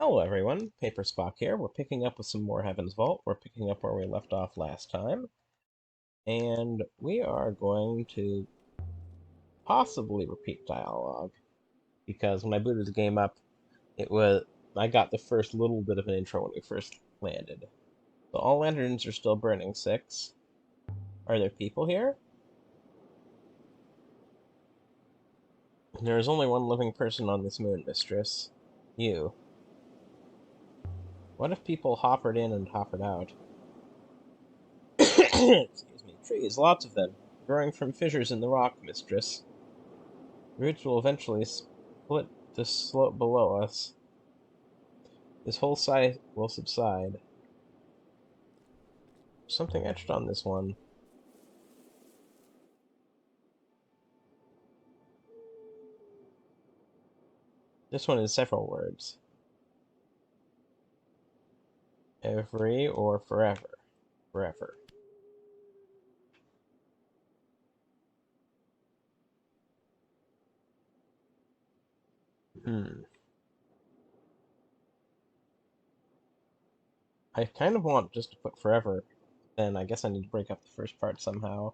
Hello everyone, PaperSpock here. We're picking up with some more Heaven's Vault. We're picking up where we left off last time. And we are going to possibly repeat dialogue. Because when I booted the game up, I got the first little bit of an intro when we first landed. So all lanterns are still burning, 6. Are there people here? There is only one living person on this moon, mistress. You. What if people hoppered in and hoppered out? Excuse me. Trees, lots of them, growing from fissures in the rock, mistress. The ridge will eventually split the slope below us. This whole side will subside. Something etched on this one. This one is several words. Every or forever. Forever. Hmm. I kind of want just to put forever, and I guess I need to break up the first part somehow.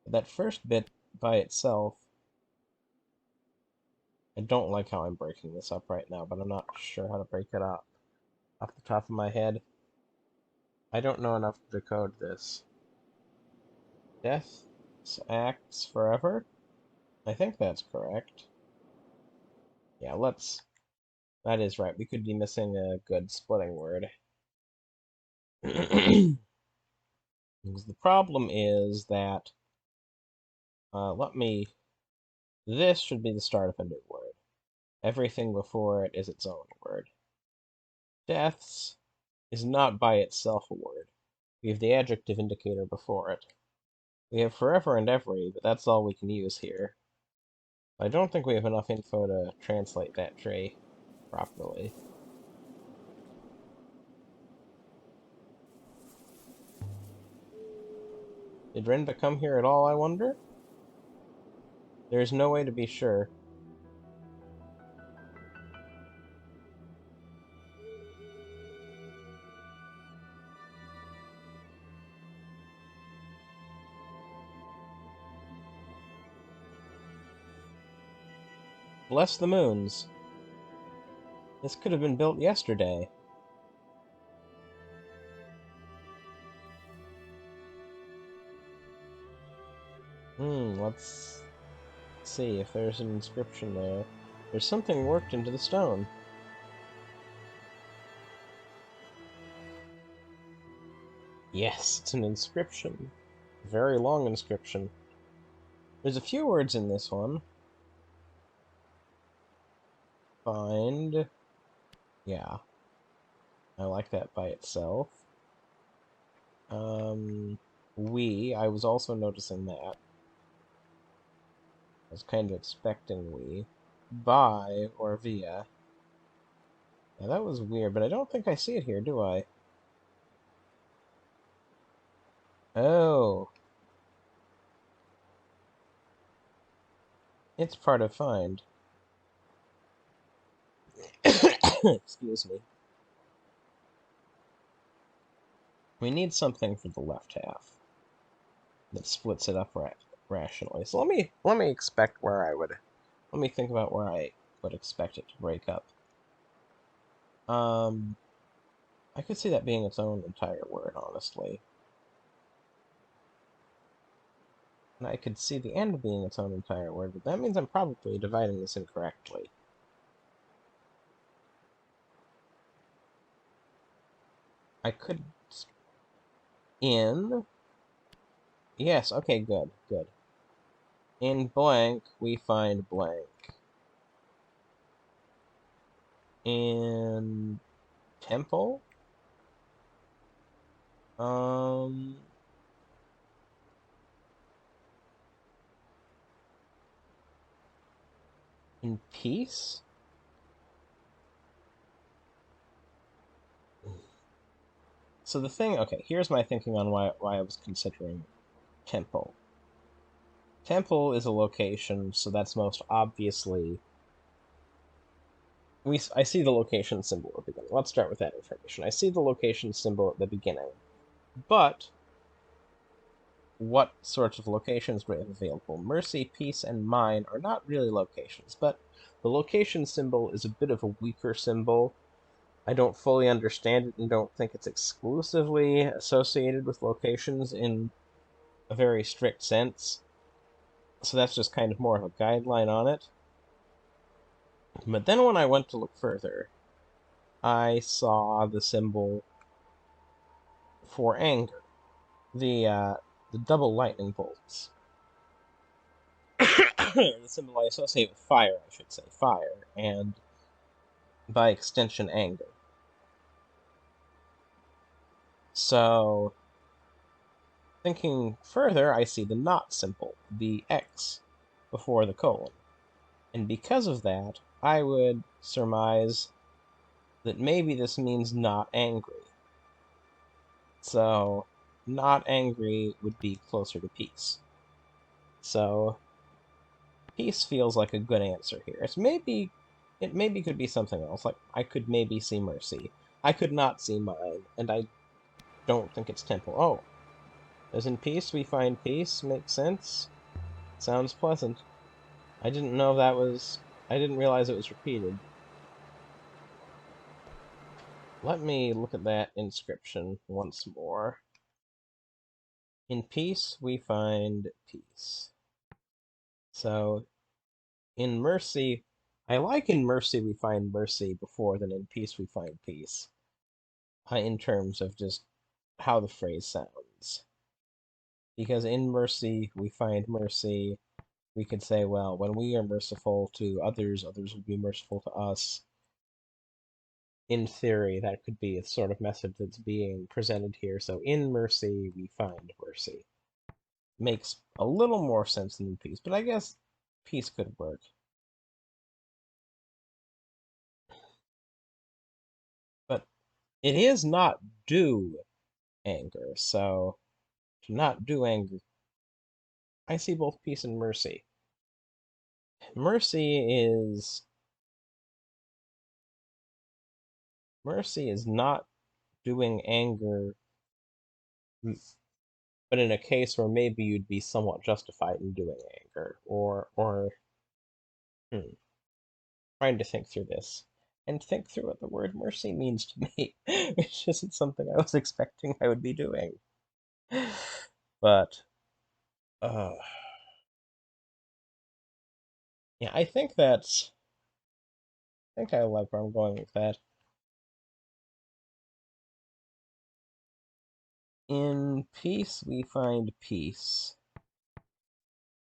But that first bit by itself, I don't like how I'm breaking this up right now, but I'm not sure how to break it up. Off the top of my head, I don't know enough to decode this. Death acts forever? I think that's correct. Yeah, that is right. We could be missing a good splitting word. Because the problem is that, this should be the start of a new word. Everything before it is its own word. Deaths is not by itself a word. We have the adjective indicator before it. We have forever and every, but that's all we can use here. I don't think we have enough info to translate that tree properly. Did Rinda come here at all, I wonder? There's no way to be sure. Bless the moons. This could have been built yesterday. Let's see if there's an inscription there. There's something worked into the stone. Yes, it's an inscription. A very long inscription. There's a few words in this one. Find. Yeah. I like that by itself. I was also noticing that. I was kind of expecting we. By or via. Yeah, that was weird, but I don't think I see it here, do I? Oh. It's part of find. Excuse me. We need something for the left half that splits it up rationally. So let me expect where I would. Let me think about where I would expect it to break up. I could see that being its own entire word, honestly. And I could see the end being its own entire word, but that means I'm probably dividing this incorrectly. I could... In... Yes, okay, good, good. In blank, we find blank. In... Temple? In peace? So the thing, okay, here's my thinking on why I was considering temple. Temple is a location, so that's most obviously I see the location symbol at the beginning. Let's start with that information. I see the location symbol at the beginning, but what sorts of locations we have available? Mercy, Peace, and Mine are not really locations, but the location symbol is a bit of a weaker symbol. I don't fully understand it and don't think it's exclusively associated with locations in a very strict sense. So that's just kind of more of a guideline on it. But then when I went to look further, I saw the symbol for anger, the double lightning bolts. The symbol I associate with fire, I should say, fire, and by extension, anger. So, thinking further, I see the not symbol, the X, before the colon. And because of that, I would surmise that maybe this means not angry. So, not angry would be closer to peace. So, peace feels like a good answer here. It maybe could be something else. Like, I could maybe see mercy. I could not see mine, and I don't think it's temple. Oh, as in peace we find peace. Makes sense. Sounds pleasant. I didn't know that was... I didn't realize it was repeated. Let me look at that inscription once more. In peace we find peace. So, in mercy... I like in mercy we find mercy before than in peace we find peace. In terms of just how the phrase sounds. Because in mercy we find mercy, we could say, well, when we are merciful to others, others will be merciful to us. In theory, that could be a sort of message that's being presented here. So in mercy, we find mercy. Makes a little more sense than peace, but I guess peace could work. But it is not do anger, so to not do anger, I see both peace and mercy. Mercy is not doing anger, but in a case where maybe you'd be somewhat justified in doing anger, trying to think through this, and think through what the word mercy means to me, which isn't something I was expecting I would be doing. But, uh, yeah, I think I like where I'm going with that. In peace, we find peace.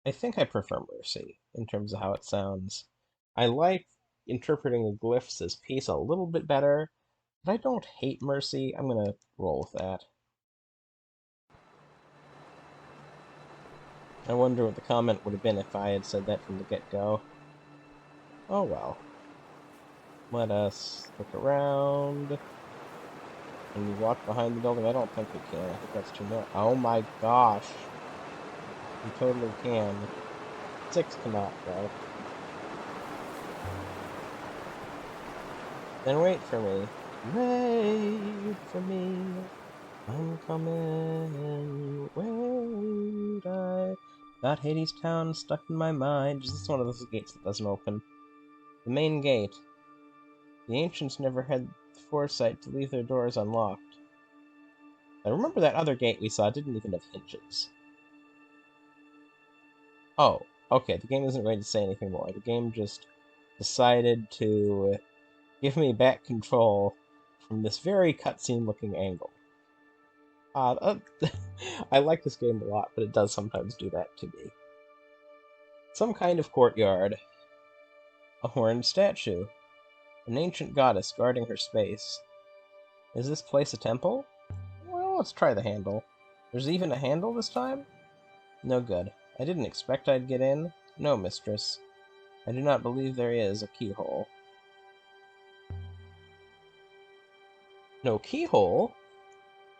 I think I prefer mercy in terms of how it sounds. I like interpreting the glyphs as peace a little bit better, but I don't hate mercy. I'm gonna roll with that. I wonder what the comment would have been if I had said that from the get-go. Oh well. Let us look around. Can we walk behind the building? I don't think we can. I think that's too much. Oh my gosh. We totally can. 6 cannot, though. Then wait for me. Wait for me. I'm coming. Wait, I got Hades Town stuck in my mind. Is this one of those gates that doesn't open? The main gate. The ancients never had the foresight to leave their doors unlocked. I remember that other gate we saw didn't even have hinges. Oh, okay, the game isn't going to say anything more. The game just decided to give me back control from this very cutscene-looking angle. I like this game a lot, but it does sometimes do that to me. Some kind of courtyard. A horned statue. An ancient goddess guarding her space. Is this place a temple? Well, let's try the handle. There's even a handle this time? No good. I didn't expect I'd get in. No, mistress. I do not believe there is a keyhole. No keyhole?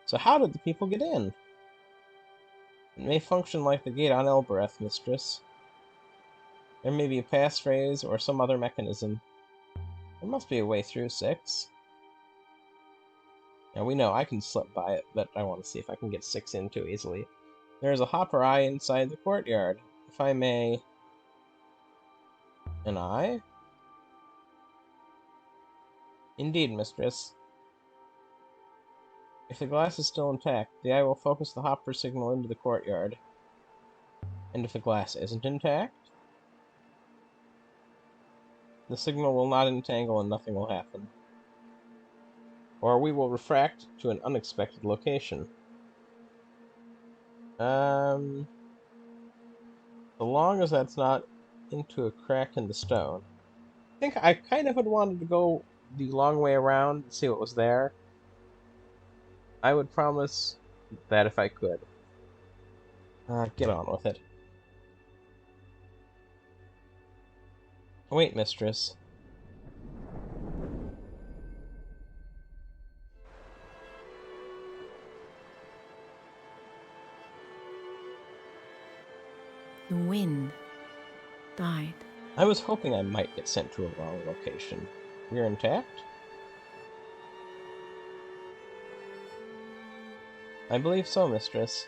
So how did the people get in? It may function like the gate on Elbereth, mistress. There may be a passphrase or some other mechanism. There must be a way through 6. Now we know I can slip by it, but I want to see if I can get 6 in too easily. There's a hopper eye inside the courtyard. If I may... An eye? Indeed, mistress. If the glass is still intact, the eye will focus the hopper signal into the courtyard. And if the glass isn't intact, the signal will not entangle and nothing will happen. Or we will refract to an unexpected location. So long as that's not into a crack in the stone. I think I kind of had wanted to go the long way around and see what was there. I would promise that if I could. Get on with it. Wait, mistress. The wind died. I was hoping I might get sent to a wrong location. We're intact? I believe so, mistress.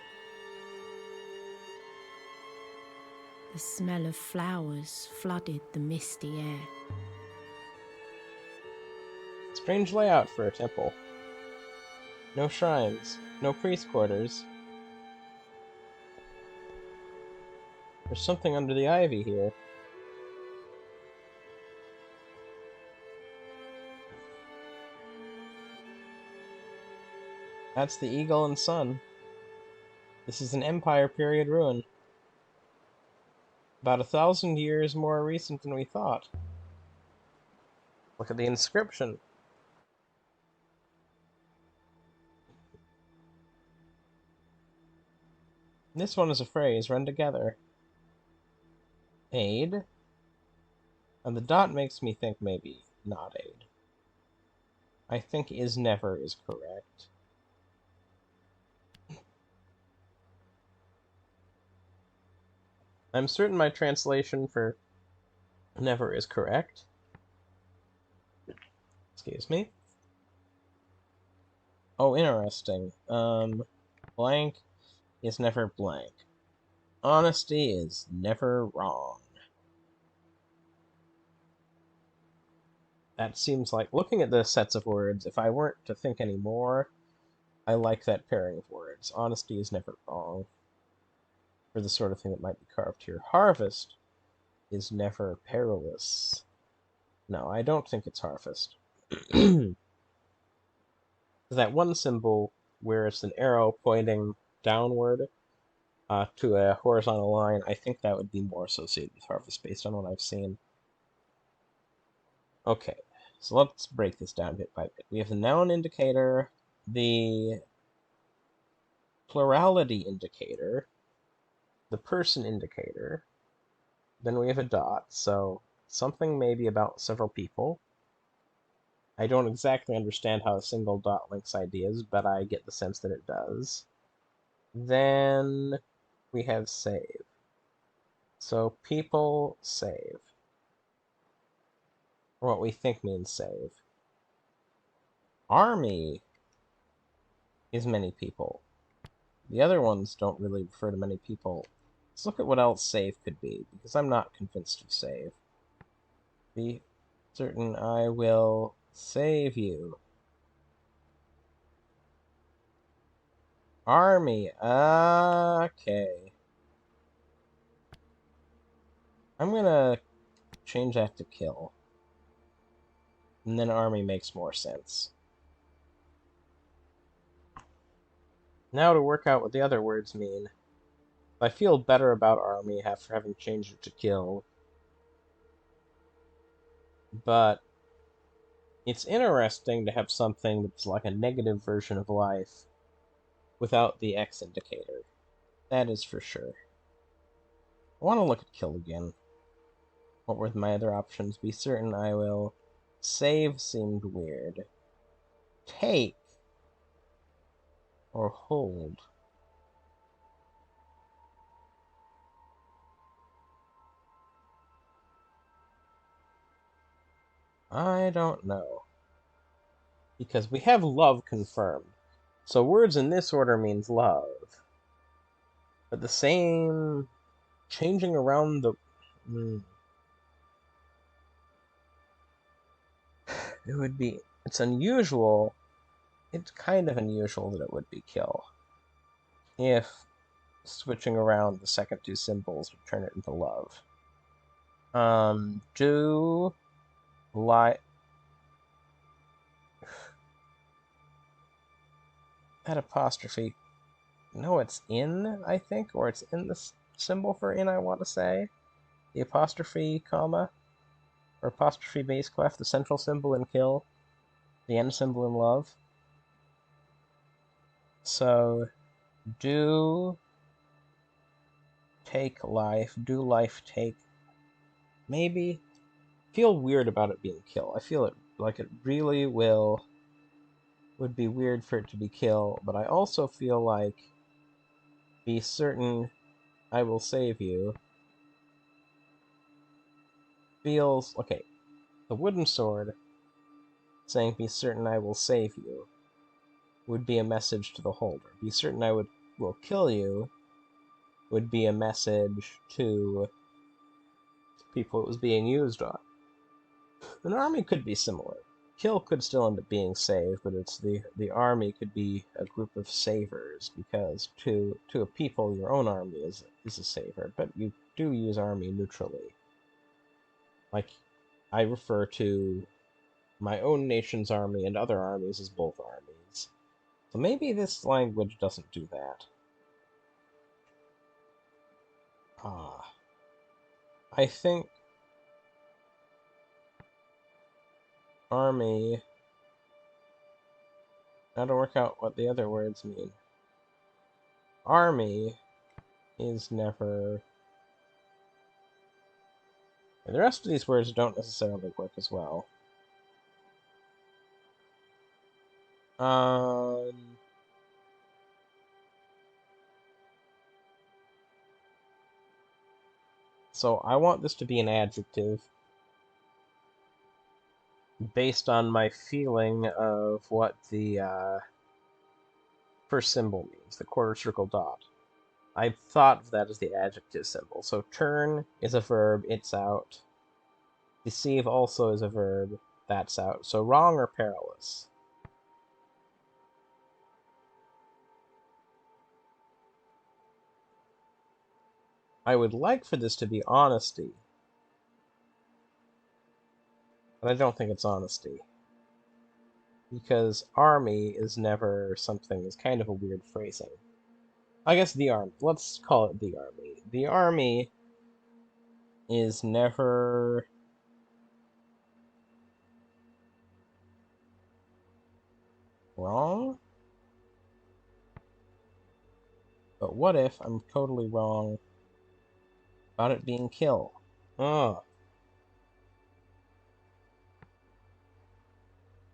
The smell of flowers flooded the misty air. Strange layout for a temple. No shrines, no priest quarters. There's something under the ivy here. That's the Eagle and Sun. This is an Empire period ruin. About 1,000 years more recent than we thought. Look at the inscription. This one is a phrase run together. Aid. And the dot makes me think maybe not aid. I think is never is correct. I'm certain my translation for never is correct. Excuse me. Oh, interesting. Blank is never blank. Honesty is never wrong. That seems like, looking at the sets of words, if I weren't to think any more, I like that pairing of words. Honesty is never wrong. For the sort of thing that might be carved here. Harvest is never perilous. No, I don't think it's harvest. That one symbol where it's an arrow pointing downward to a horizontal line, I think that would be more associated with harvest based on what I've seen. Okay, so let's break this down bit by bit. We have the noun indicator, the plurality indicator, the person indicator, then we have a dot, so something may be about several people. I don't exactly understand how a single dot links ideas, but I get the sense that it does. Then we have save. So people save. Or what we think means save. Army is many people. The other ones don't really refer to many people. Let's look at what else save could be, because I'm not convinced of save. Be certain I will save you. Army. Okay. I'm gonna change that to kill. And then army makes more sense. Now to work out what the other words mean. I feel better about army after having changed it to kill. But it's interesting to have something that's like a negative version of life without the X indicator. That is for sure. I want to look at kill again. What were my other options? Be certain I will. Save seemed weird. Take. Or hold. I don't know. Because we have love confirmed. So words in this order means love. But the same changing around the... It would be... It's unusual. It's kind of unusual that it would be kill. If switching around the second two symbols would turn it into love. Do... Lie... That apostrophe... No, it's in, I think, or it's in the symbol for in, I want to say. The apostrophe, comma, or apostrophe base clef, the central symbol in kill, the end symbol in love. So, do take life, do life take. Maybe feel weird about it being kill. I feel it like it really would be weird for it to be kill, but I also feel like be certain I will save you feels okay. The wooden sword saying be certain I will save you would be a message to the holder. Be certain I will kill you would be a message to people it was being used on. An army could be similar. Kill could still end up being save, but it's the army could be a group of savers, because to a people your own army is a saver, but you do use army neutrally. Like I refer to my own nation's army and other armies as both armies. So maybe this language doesn't do that. I think army... Now to work out what the other words mean. Army is never... The rest of these words don't necessarily work as well. So I want this to be an adjective based on my feeling of what the first symbol means, the quarter circle dot. I thought of that as the adjective symbol. So turn is a verb, it's out. Deceive also is a verb, that's out. So wrong or perilous? I would like for this to be honesty, but I don't think it's honesty. Because army is never something, it's kind of a weird phrasing. I guess the army. Let's call it the army. The army is never wrong? But what if I'm totally wrong about it being kill?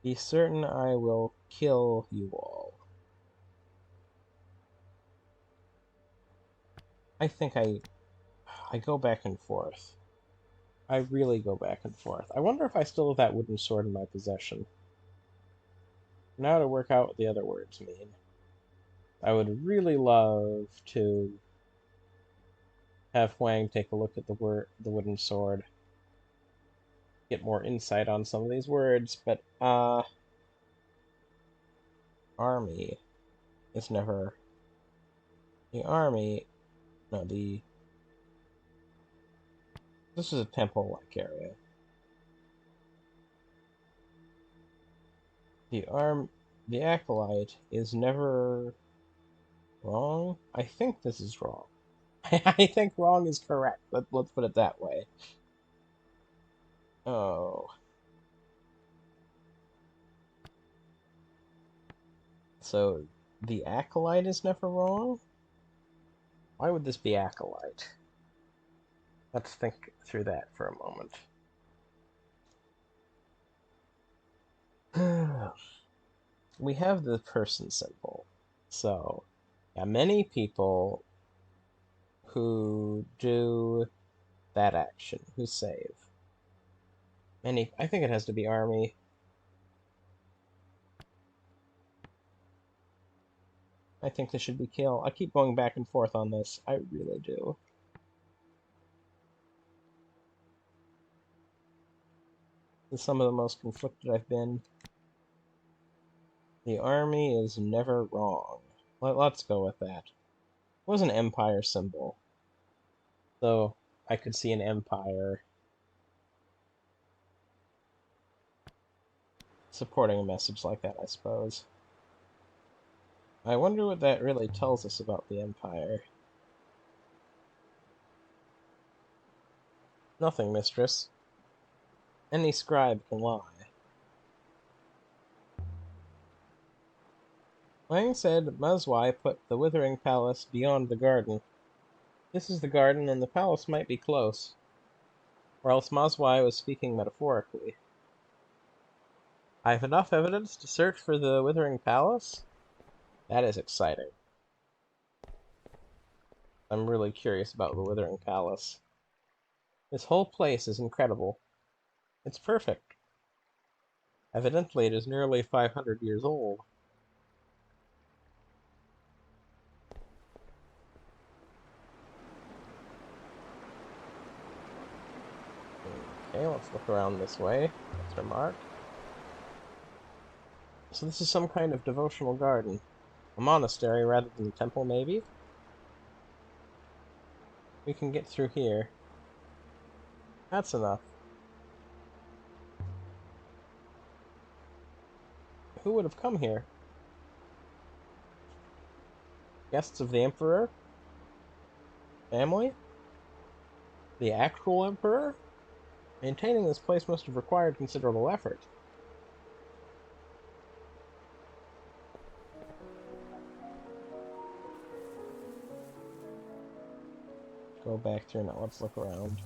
Be certain I will kill you all. I think I go back and forth. I really go back and forth. I wonder if I still have that wooden sword in my possession. Now to work out what the other words mean. I would really love to have Huang take a look at the wooden sword, get more insight on some of these words, but army is never the army. No, this is a temple-like area. The acolyte is never wrong. I think this is wrong. I think wrong is correct. Let's put it that way. Oh. So, the acolyte is never wrong? Why would this be acolyte? Let's think through that for a moment. We have the person symbol. So, yeah, many people who do that action, who save. I think it has to be army. I think this should be kill. I keep going back and forth on this. I really do. This is some of the most conflicted I've been. The army is never wrong. Let's go with that. It was an empire symbol. So I could see an empire supporting a message like that, I suppose. I wonder what that really tells us about the empire. Nothing, mistress. Any scribe can lie. Lang said Mazwai put the Withering Palace beyond the garden. This is the garden, and the palace might be close. Or else Mazwai was speaking metaphorically. I have enough evidence to search for the Withering Palace? That is exciting. I'm really curious about the Withering Palace. This whole place is incredible. It's perfect. Evidently, it is nearly 500 years old. Okay, let's look around this way. Let's remark. So this is some kind of devotional garden. A monastery rather than a temple, maybe? We can get through here. That's enough. Who would have come here? Guests of the Emperor? Family? The actual Emperor? Maintaining this place must have required considerable effort. Go back through now. Let's look around.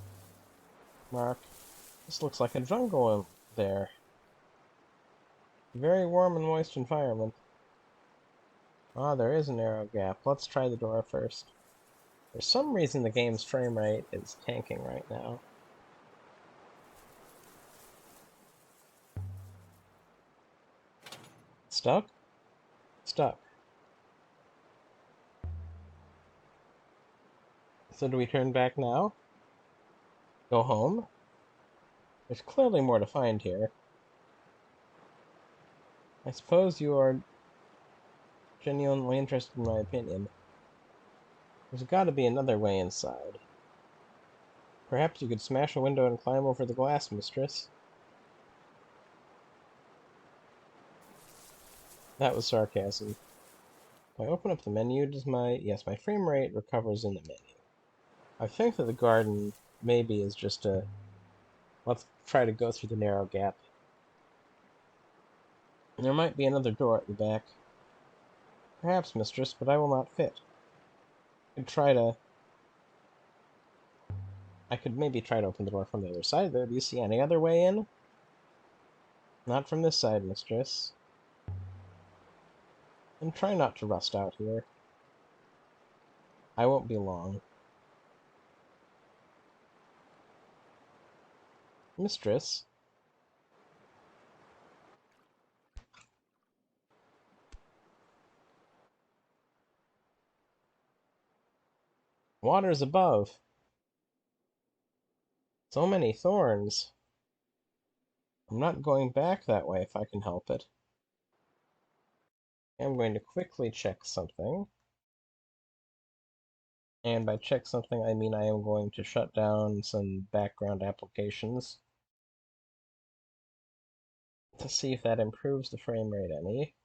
Mark. This looks like a jungle in there. Very warm and moist environment. Ah, there is a narrow gap. Let's try the door first. For some reason, the game's frame rate is tanking right now. Stuck? Stuck. So do we turn back now? Go home? There's clearly more to find here. I suppose you are genuinely interested in my opinion. There's got to be another way inside. Perhaps you could smash a window and climb over the glass, mistress. That was sarcasm. If I open up the menu, does my... Yes, my frame rate recovers in the menu. I think that the garden maybe is just a... Let's try to go through the narrow gap. There might be another door at the back. Perhaps, mistress, but I will not fit. I could maybe try to open the door from the other side, though. Do you see any other way in? Not from this side, mistress. And try not to rust out here. I won't be long. Mistress? Water's above. So many thorns. I'm not going back that way if I can help it. I'm going to quickly check something. And by check something, I mean I am going to shut down some background applications to see if that improves the frame rate any.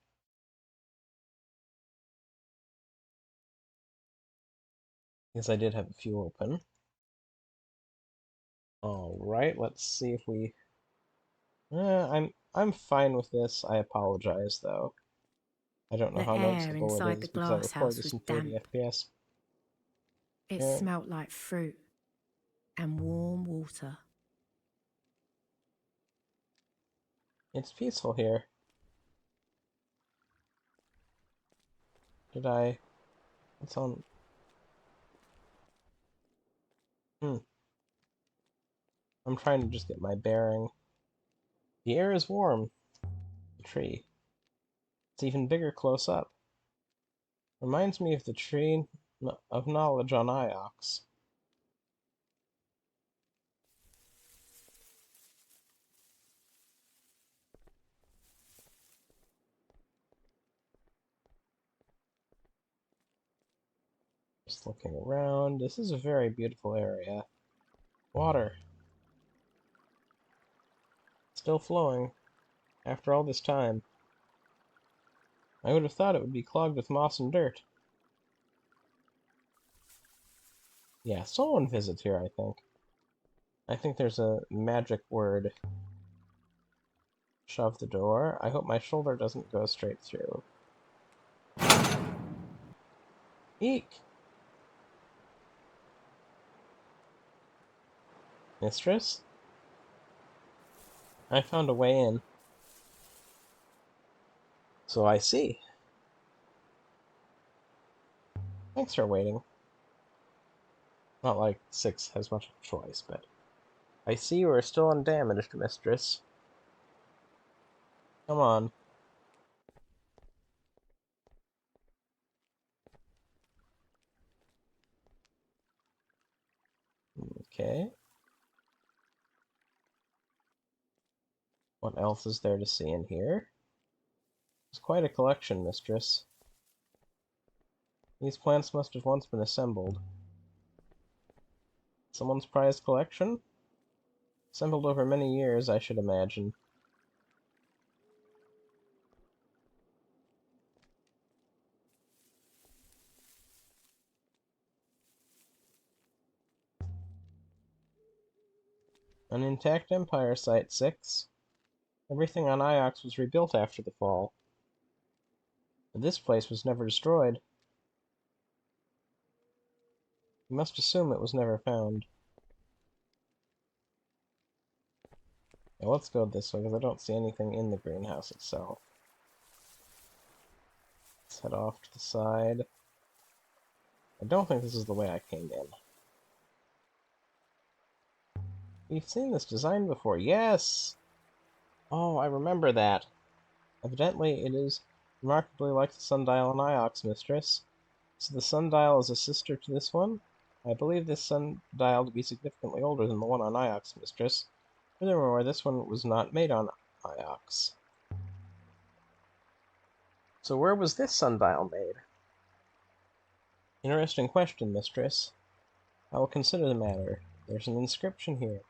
Because I did have a few open. Alright, let's see if we... I'm fine with this. I apologize, though. I don't know The how air noticeable it inside is the because I glass record house this was in 30 damp. FPS. It Yeah, smelt like fruit and warm water. it's peaceful here. Did I... It's on... I'm trying to just get my bearing. The air is warm. The tree. It's even bigger close up. Reminds me of the tree of knowledge on Iox. Just looking around. This is a very beautiful area. Water. Still flowing. After all this time. I would have thought it would be clogged with moss and dirt. Yeah, someone visits here, I think. I think there's a magic word. Shove the door. I hope my shoulder doesn't go straight through. Eek! Mistress? I found a way in. So I see. Thanks for waiting. Not like 6 has much of a choice, but... I see you are still undamaged, mistress. Come on. Okay. What else is there to see in here? It's quite a collection, mistress. These plants must have once been assembled. Someone's prized collection? Assembled over many years, I should imagine. An intact Empire Site 6. Everything on Iox was rebuilt after the fall. But this place was never destroyed. You must assume it was never found. Now let's go this way, because I don't see anything in the greenhouse itself. Let's head off to the side. I don't think this is the way I came in. We've seen this design before. Yes! Oh, I remember that. Evidently, it is remarkably like the sundial on Iox, mistress. So the sundial is a sister to this one? I believe this sundial to be significantly older than the one on Iox, mistress. Furthermore, this one was not made on Iox. So where was this sundial made? Interesting question, mistress. I will consider the matter. There's an inscription here.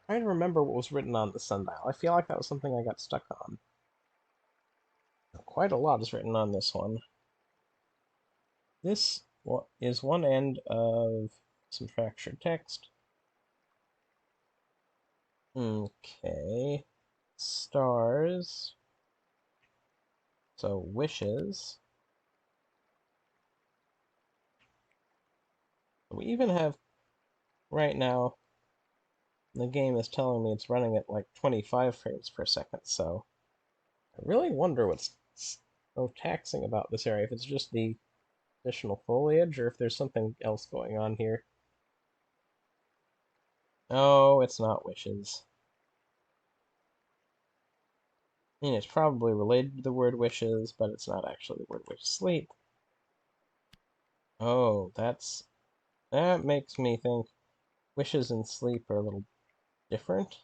Trying to remember what was written on the sundial. I feel like that was something I got stuck on. Quite a lot is written on this one. This is one end of some fractured text. Okay. Stars. So, wishes. We even have, right now, the game is telling me it's running at like 25 frames per second, so I really wonder what's so taxing about this area, if it's just the additional foliage, or if there's something else going on here. Oh, it's not wishes. I mean, it's probably related to the word wishes, but it's not actually the word wishes. Sleep. Oh, that makes me think wishes and sleep are a little different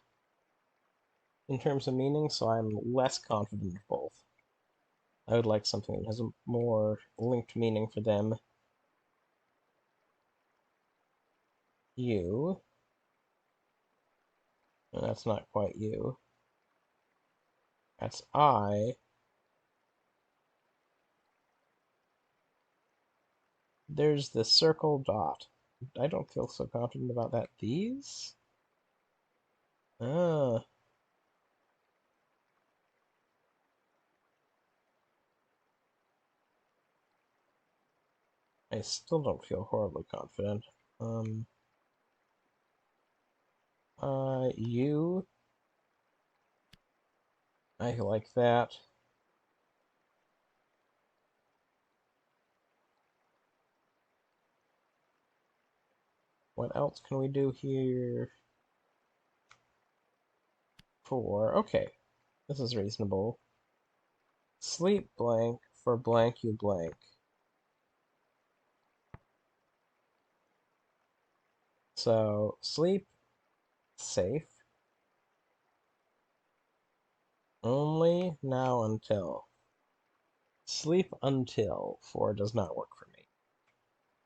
in terms of meaning, so I'm less confident of both. I would like something that has a more linked meaning for them. You. And that's not quite you. That's I. There's the circle dot. I don't feel so confident about that. These? Ah, I still don't feel horribly confident. Um, you. I like that. What else can we do here? Okay. This is reasonable. Sleep blank for blank you blank. So, sleep, safe. Only now until. Sleep until for does not work for me.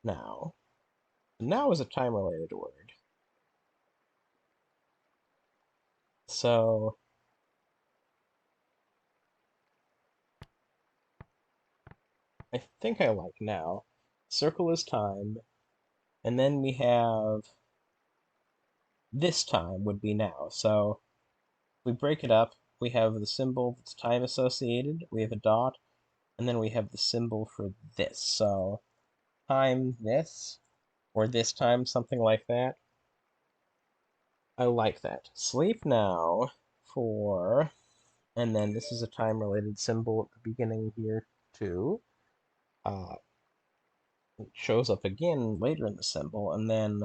Now. Now is a time-related word. So, I think I like now. Circle is time, and then we have this time would be now. So, we break it up. We have the symbol that's time associated, we have a dot, and then we have the symbol for this. So, time this, or this time, something like that. I like that. Sleep now for, and then this is a time-related symbol at the beginning here too. It shows up again later in the symbol, and then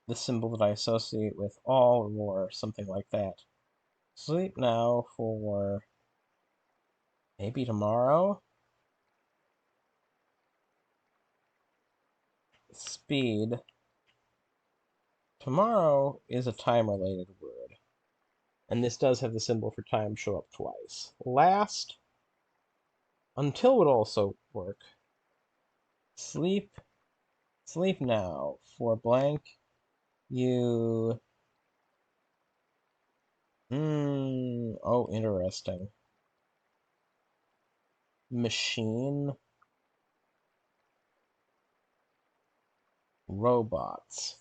the symbol that I associate with all or something like that. Sleep now for maybe tomorrow. Speed. Tomorrow is a time-related word, and this does have the symbol for time show up twice. Last, until would also work. Sleep, sleep now for blank. You. Oh, interesting. Machine. Robots.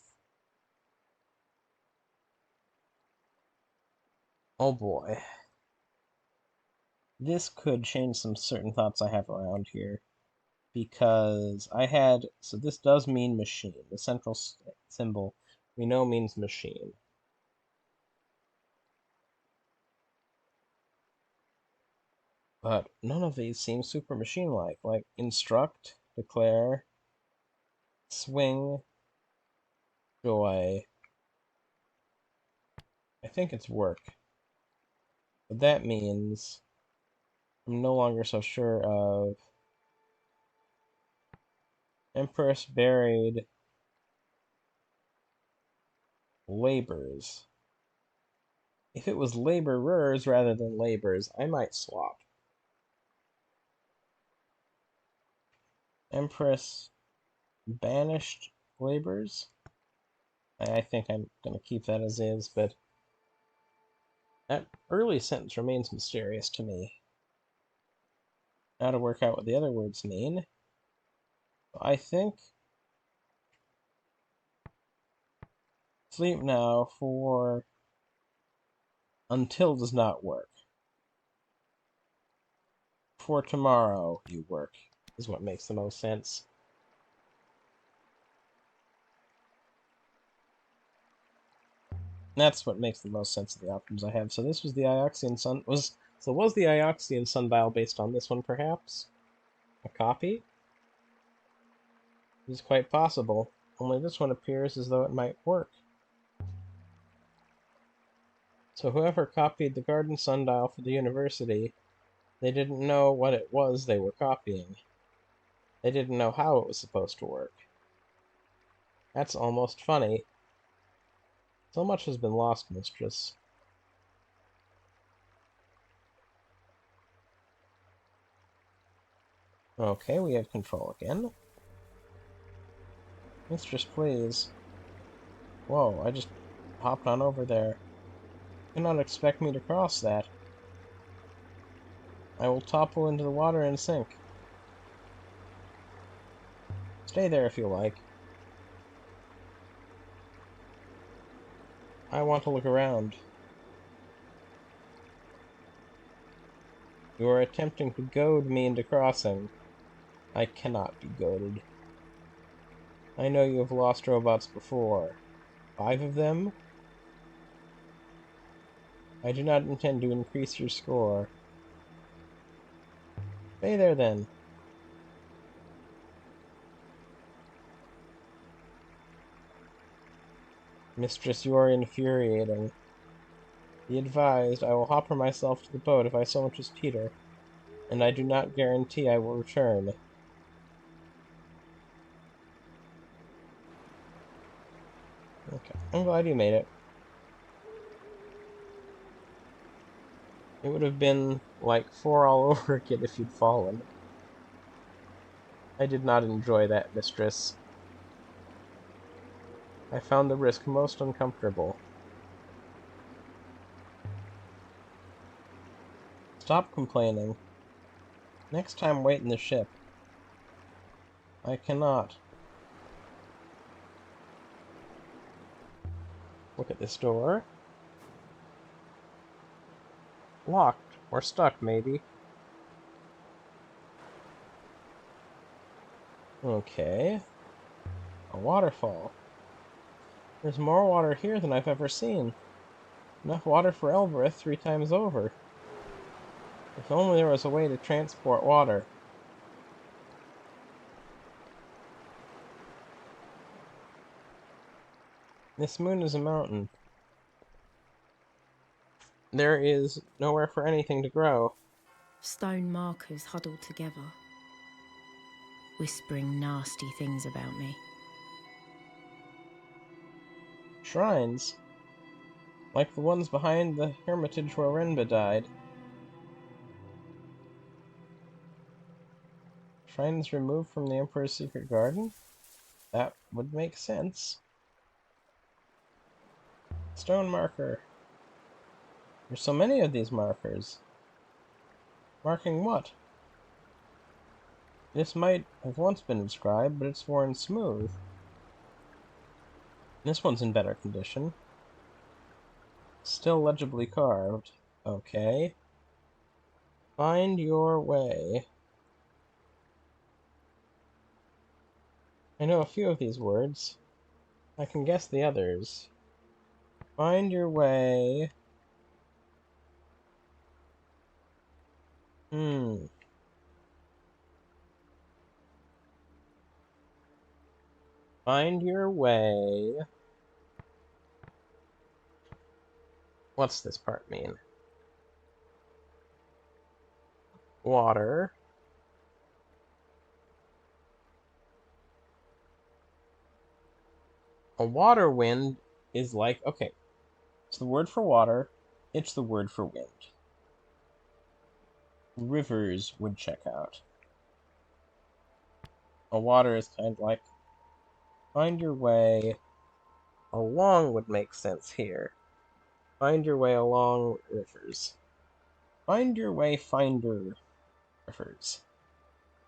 Oh boy. This could change some certain thoughts I have around here. Because I had. So this does mean machine. The central symbol we know means machine. But none of these seem super machine-like. Like instruct, declare, swing, joy. I think it's work. But that means I'm no longer so sure of Empress buried labors. If it was laborers rather than labors, I might swap. Empress banished labors? I think I'm going to keep that as is, but that early sentence remains mysterious to me. Now to work out what the other words mean. I think sleep now for until does not work. For tomorrow you work is what makes the most sense. That's what makes the most sense of the options I have. So this was the Ioxian sun was the Ioxian sundial based on this one perhaps? A copy? It is quite possible. Only this one appears as though it might work. So whoever copied the garden sundial for the university, they didn't know what it was they were copying. They didn't know how it was supposed to work. That's almost funny. So much has been lost, mistress. Okay, we have control again. Mistress, please. Whoa, I just hopped on over there. You cannot expect me to cross that. I will topple into the water and sink. Stay there if you like. I want to look around. You are attempting to goad me into crossing. I cannot be goaded. I know you have lost robots before. 5 of them? I do not intend to increase your score. Stay there then. Mistress, you are infuriating. Be advised, I will hopper myself to the boat if I so much as Peter, and I do not guarantee I will return. Okay, I'm glad you made it. It would have been like 4 all over again if you'd fallen. I did not enjoy that, mistress. I found the risk most uncomfortable. Stop complaining. Next time wait in the ship. I cannot. Look at this door. Locked. Or stuck, maybe. Okay. A waterfall. There's more water here than I've ever seen. Enough water for Elbereth 3 times over. If only there was a way to transport water. This moon is a mountain. There is nowhere for anything to grow. Stone markers huddled together, whispering nasty things about me. Shrines. Like the ones behind the hermitage where Renba died. Shrines removed from the Emperor's secret garden? That would make sense. Stone marker. There's so many of these markers. Marking what? This might have once been inscribed, but it's worn smooth. This one's in better condition. Still legibly carved. Okay. Find your way. I know a few of these words. I can guess the others. Find your way. Find your way. What's this part mean? Water. A water wind is like... Okay, it's the word for water. It's the word for wind. Rivers would check out. A water is kind of like... Find your way... Along would make sense here. Find your way along rivers. Find your way, finder rivers.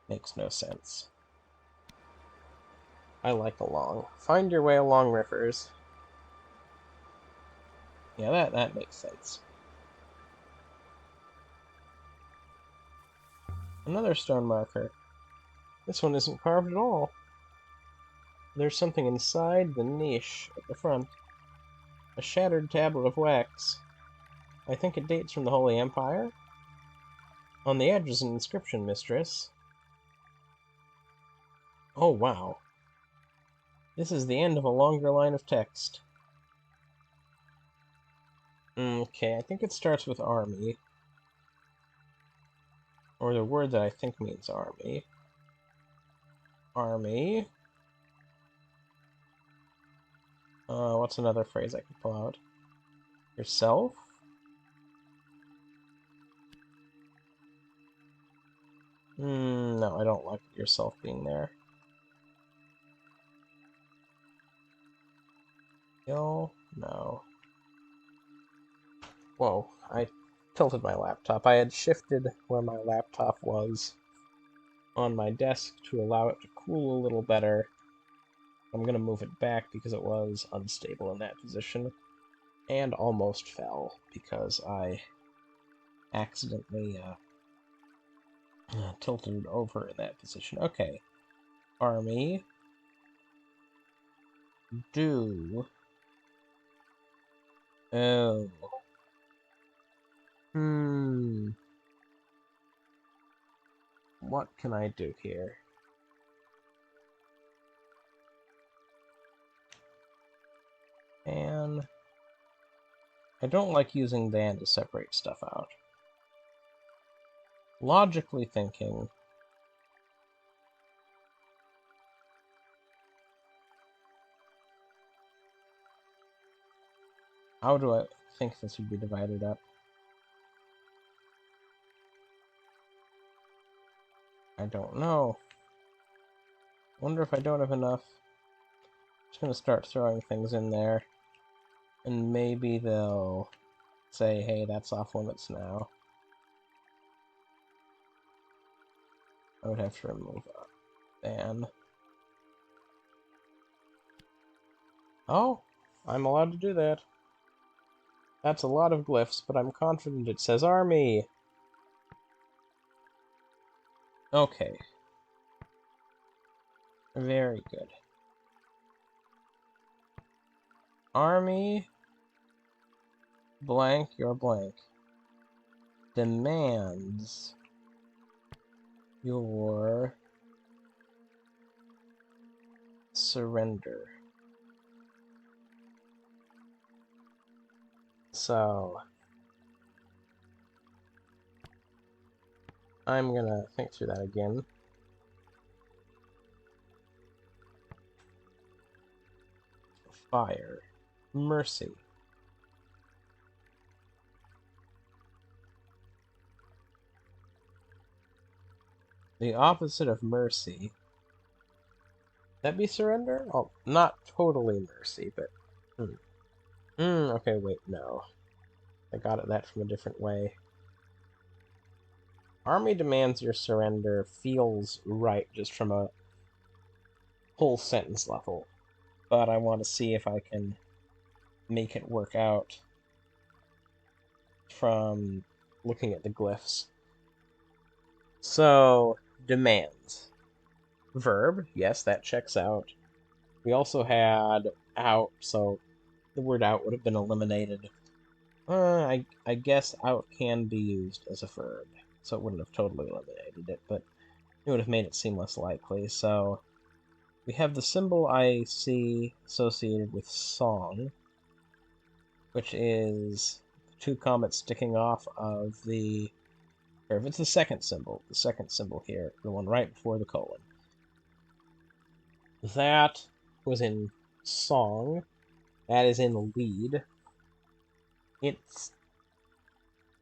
Makes no sense. I like along. Find your way along rivers. Yeah, that makes sense. Another stone marker. This one isn't carved at all. There's something inside the niche at the front. A shattered tablet of wax. I think it dates from the Holy Empire. On the edge is an inscription, mistress. Oh, wow. This is the end of a longer line of text. Okay, I think it starts with army. Or the word that I think means army. Army. What's another phrase I can pull out? Yourself? No, I don't like yourself being there. Kill? No. Whoa, I tilted my laptop. I had shifted where my laptop was on my desk to allow it to cool a little better. I'm gonna move it back because it was unstable in that position. And almost fell because I accidentally tilted it over in that position. Okay. Army. Do. Oh. What can I do here? And I don't like using than to separate stuff out. Logically thinking, how do I think this would be divided up? I don't know. Wonder if I don't have enough. Just gonna start throwing things in there, and maybe they'll say, hey, that's off limits now. I would have to remove than. Oh, I'm allowed to do that. That's a lot of glyphs, but I'm confident it says army. Okay. Very good. Army blank your blank demands your surrender. So I'm gonna think through that again. Fire. Mercy. The opposite of mercy. That be surrender? Oh, not totally mercy, but... okay, wait, no. I got that from a different way. Army demands your surrender feels right just from a whole sentence level. But I want to see if I can make it work out from looking at the glyphs. So, demands. Verb, yes, that checks out. We also had out, so the word out would have been eliminated. I guess out can be used as a verb, so it wouldn't have totally eliminated it, but it would have made it seem less likely. So we have the symbol I see associated with song, which is two comets sticking off of the curve. It's the second symbol here, the one right before the colon. That was in song. That is in lead.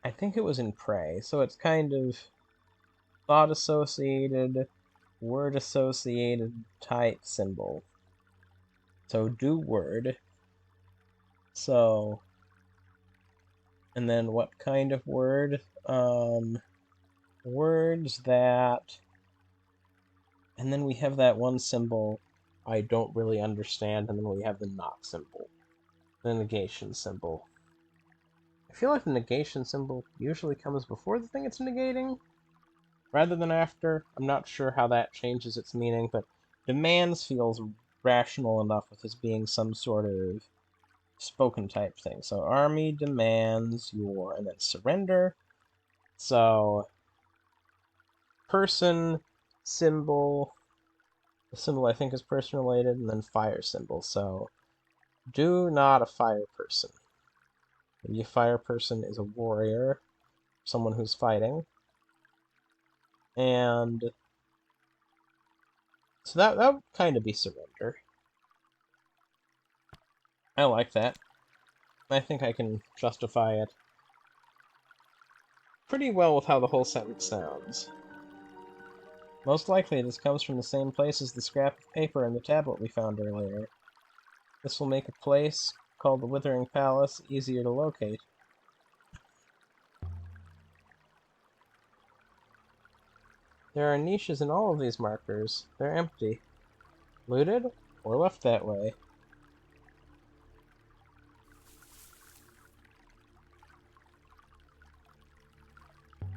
I think it was in pray, so it's kind of thought associated, word associated type symbol. So do word. So, and then what kind of word? Words that, and then we have that one symbol I don't really understand, and then we have the not symbol, the negation symbol. I feel like the negation symbol usually comes before the thing it's negating, rather than after. I'm not sure how that changes its meaning, but demands feels rational enough with this being some sort of spoken type thing. So army demands your, and then surrender. So person, symbol, the symbol I think is person related, and then fire symbol. So do not a fire person. Maybe a fire person is a warrior, someone who's fighting. And so that would kind of be surrender. I like that. I think I can justify it pretty well with how the whole sentence sounds. Most likely this comes from the same place as the scrap of paper and the tablet we found earlier. This will make a place called the Withering Palace easier to locate. There are niches in all of these markers. They're empty. Looted or left that way.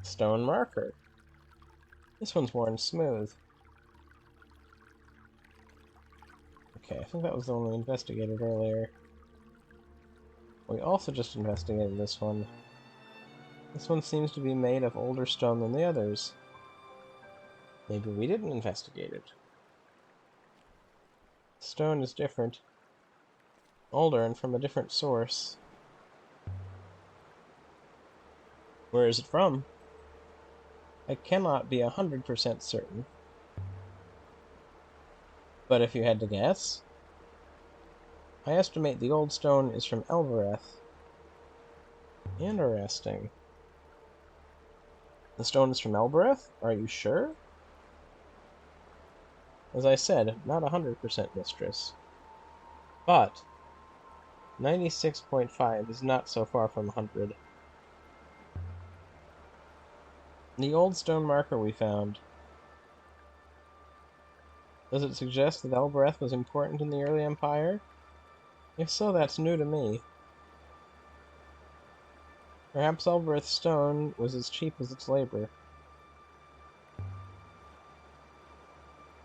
Stone marker. This one's worn smooth. Okay, I think that was the one we investigated earlier. We also just investigated this one. This one seems to be made of older stone than the others. Maybe we didn't investigate it. Stone is different. Older and from a different source. Where is it from? I cannot be 100% certain. But if you had to guess? I estimate the old stone is from Elbereth. Interesting. The stone is from Elbereth? Are you sure? As I said, not 100% mistress. But 96.5 is not so far from 100. The old stone marker we found. Does it suggest that Elbereth was important in the early empire? If so, that's new to me. Perhaps Elbereth's stone was as cheap as its labor.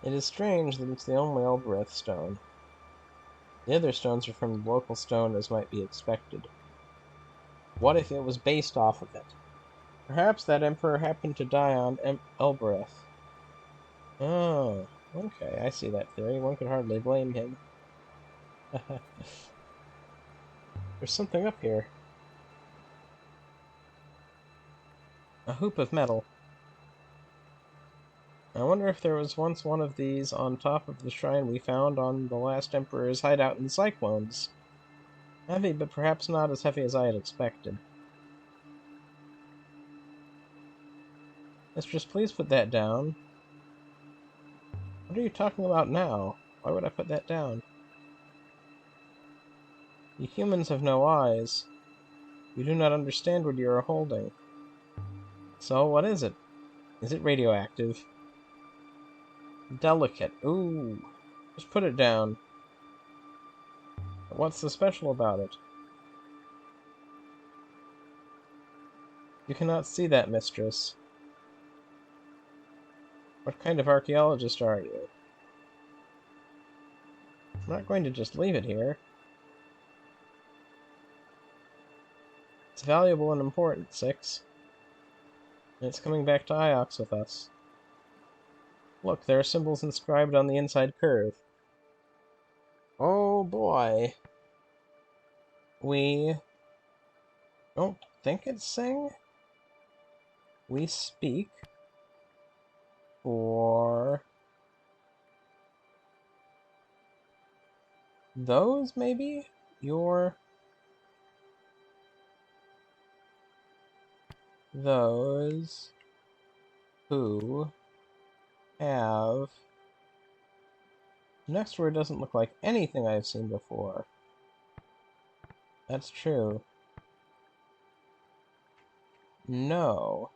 It is strange that it's the only Elbereth stone. The other stones are from the local stone, as might be expected. What if it was based off of it? Perhaps that emperor happened to die on Elbereth. Oh, okay, I see that theory. One could hardly blame him. There's something up here. A hoop of metal. I wonder if there was once one of these on top of the shrine we found on the last Emperor's hideout in the Cyclones. Heavy, but perhaps not as heavy as I had expected. Mistress, please put that down. What are you talking about now? Why would I put that down? You humans have no eyes. You do not understand what you are holding. So, what is it? Is it radioactive? Delicate. Ooh. Just put it down. What's so special about it? You cannot see that, mistress. What kind of archaeologist are you? I'm not going to just leave it here. It's valuable and important, Six. And it's coming back to Iox with us. Look, there are symbols inscribed on the inside curve. Oh boy. We don't think it's sing. We speak for those, maybe? Those who have... The next word doesn't look like anything I've seen before. That's true. No.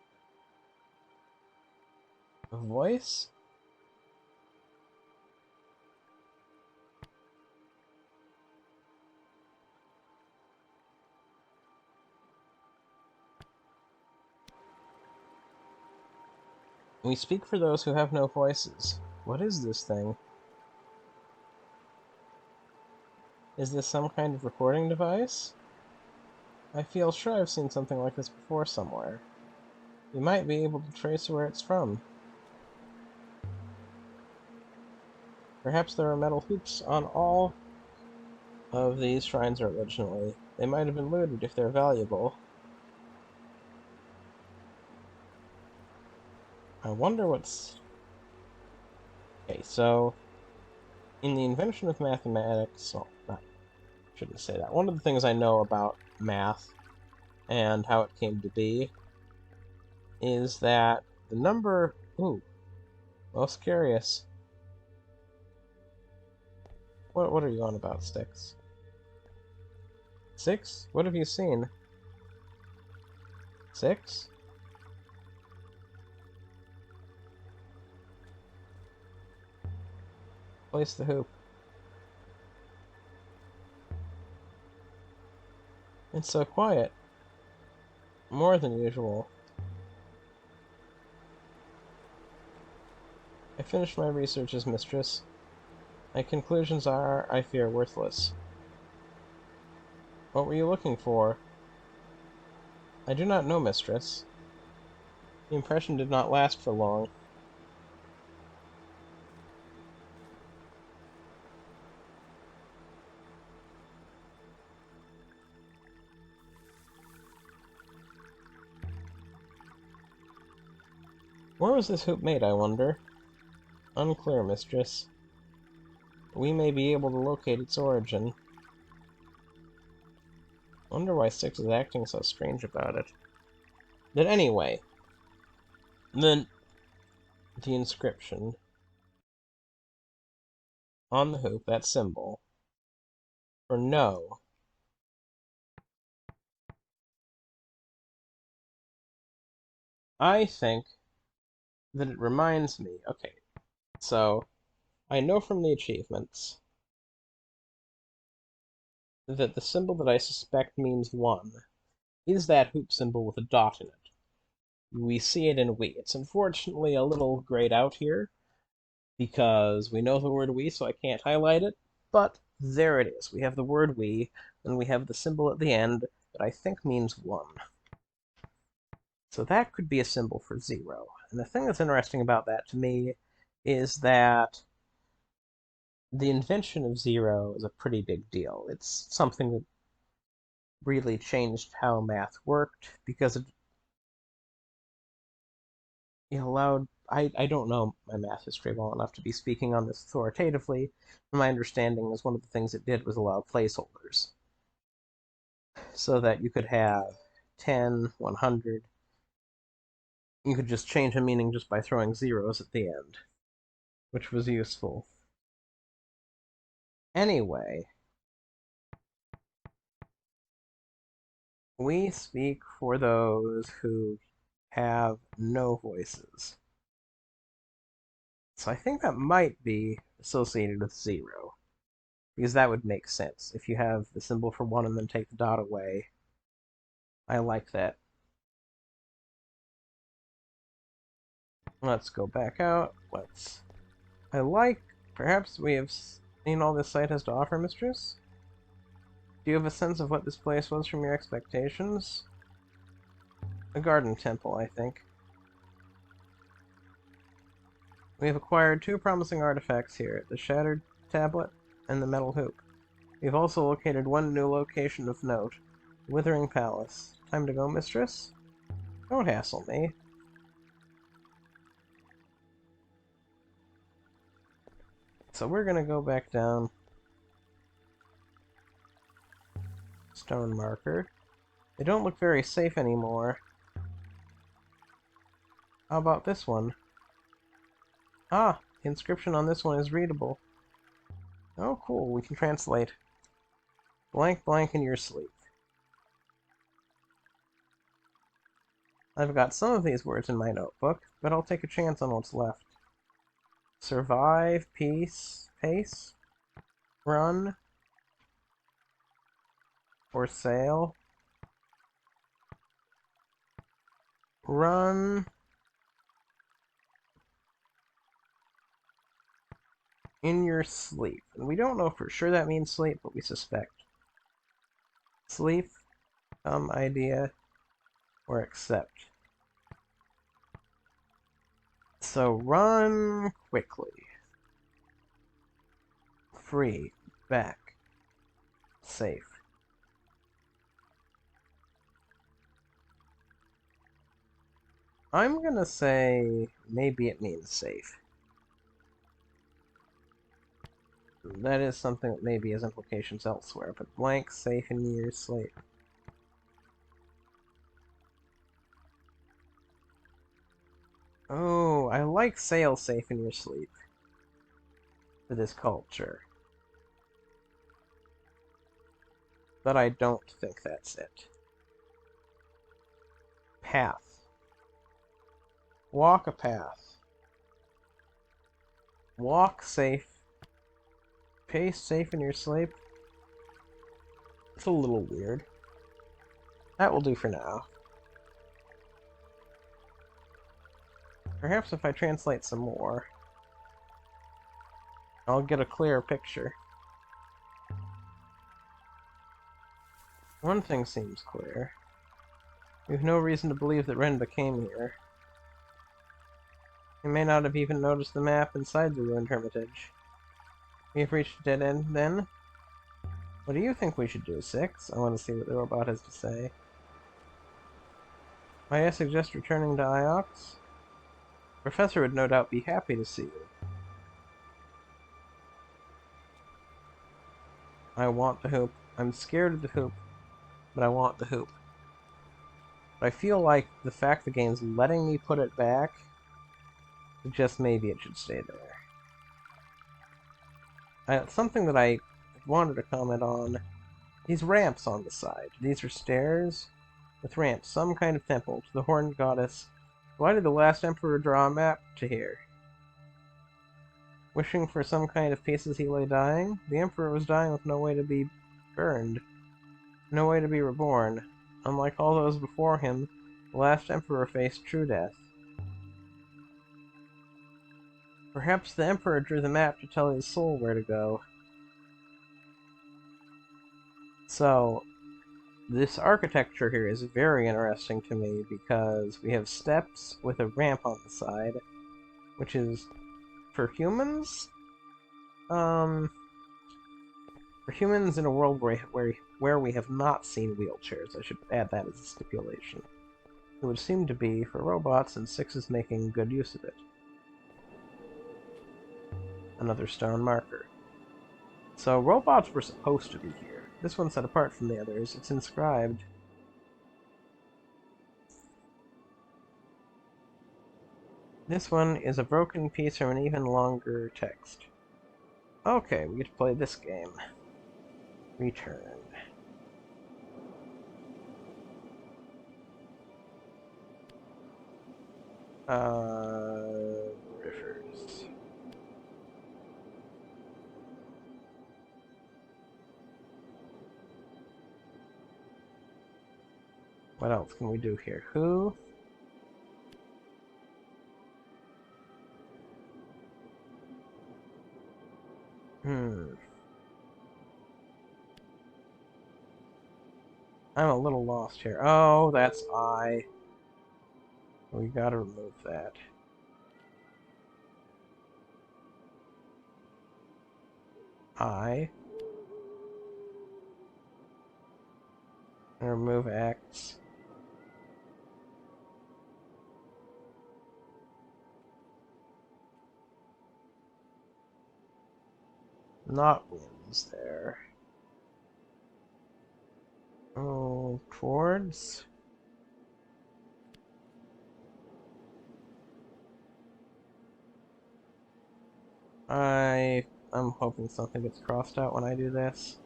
A voice? We speak for those who have no voices. What is this thing? Is this some kind of recording device? I feel sure I've seen something like this before somewhere. We might be able to trace where it's from. Perhaps there are metal hoops on all of these shrines originally. They might have been looted if they're valuable. I wonder what's... Okay, so... In the invention of mathematics... Well, I shouldn't say that. One of the things I know about math and how it came to be is that the number... Ooh, most curious. What are you on about, Sticks? 6? What have you seen? 6? Place the hoop. It's so quiet. More than usual. I finished my research as mistress. My conclusions are, I fear, worthless. What were you looking for? I do not know, mistress. The impression did not last for long. Where was this hoop made, I wonder? Unclear, mistress. We may be able to locate its origin. Wonder why Six is acting so strange about it. But anyway, the inscription on the hoop, that symbol, for no. I think that it reminds me. Okay, so I know from the achievements that the symbol that I suspect means 1 is that hoop symbol with a dot in it. We see it in we. It's unfortunately a little grayed out here because we know the word we, so I can't highlight it, but there it is. We have the word we, and we have the symbol at the end that I think means 1. So that could be a symbol for 0. And the thing that's interesting about that to me is that the invention of 0 is a pretty big deal. It's something that really changed how math worked because it allowed... I don't know my math history well enough to be speaking on this authoritatively. My understanding is one of the things it did was allow placeholders so that you could have 10, 100. You could just change a meaning just by throwing zeros at the end, which was useful. Anyway, we speak for those who have no voices. So I think that might be associated with 0, because that would make sense. If you have the symbol for 1 and then take the dot away, I like that. Let's go back out. Perhaps we have seen all this site has to offer, mistress? Do you have a sense of what this place was from your expectations? A garden temple, I think. We have acquired 2 promising artifacts here, the shattered tablet and the metal hoop. We've also located 1 new location of note, Withering Palace. Time to go, mistress? Don't hassle me. So we're gonna go back down. Stone marker. They don't look very safe anymore. How about this one? Ah, the inscription on this one is readable. Oh, cool, we can translate. Blank blank in your sleep. I've got some of these words in my notebook, but I'll take a chance on what's left. Survive, peace, pace, run, for sale, run, in your sleep. And we don't know for sure that means sleep, but we suspect. Sleep, idea, or accept. So run quickly. Free, back, safe. I'm gonna say maybe it means safe. That is something that maybe has implications elsewhere, but blank, safe, in your sleep. Oh, I like sail safe in your sleep for this culture. But I don't think that's it. Path. Walk a path. Walk safe. Pace safe in your sleep. It's a little weird. That will do for now. Perhaps if I translate some more, I'll get a clearer picture. One thing seems clear. We've no reason to believe that Renba came here. He may not have even noticed the map inside the ruined hermitage. We have reached a dead end, then? What do you think we should do, Six? I want to see what the robot has to say. Might I suggest returning to Iox? Professor would no doubt be happy to see you. I want the hoop. I'm scared of the hoop, but I want the hoop. But I feel like the fact the game's letting me put it back suggests maybe it should stay there. Something that I wanted to comment on, these ramps on the side. These are stairs with ramps, some kind of temple to the horned goddess. Why did the last emperor draw a map to here? Wishing for some kind of peace as he lay dying? The emperor was dying with no way to be burned, no way to be reborn. Unlike all those before him, the last emperor faced true death. Perhaps the emperor drew the map to tell his soul where to go. So, this architecture here is very interesting to me because we have steps with a ramp on the side, which is for humans. For humans in a world where we have not seen wheelchairs, I should add that as a stipulation. It would seem to be for robots, and 6 is making good use of it. Another stone marker. So robots were supposed to be here. This one's set apart from the others. It's inscribed. This one is a broken piece from an even longer text. Okay, we get to play this game. Return. Rivers. What else can we do here? Who? I'm a little lost here. Oh, that's I. We gotta remove that. I. And remove X. Not wins there. Oh, towards. I'm hoping something gets crossed out when I do this.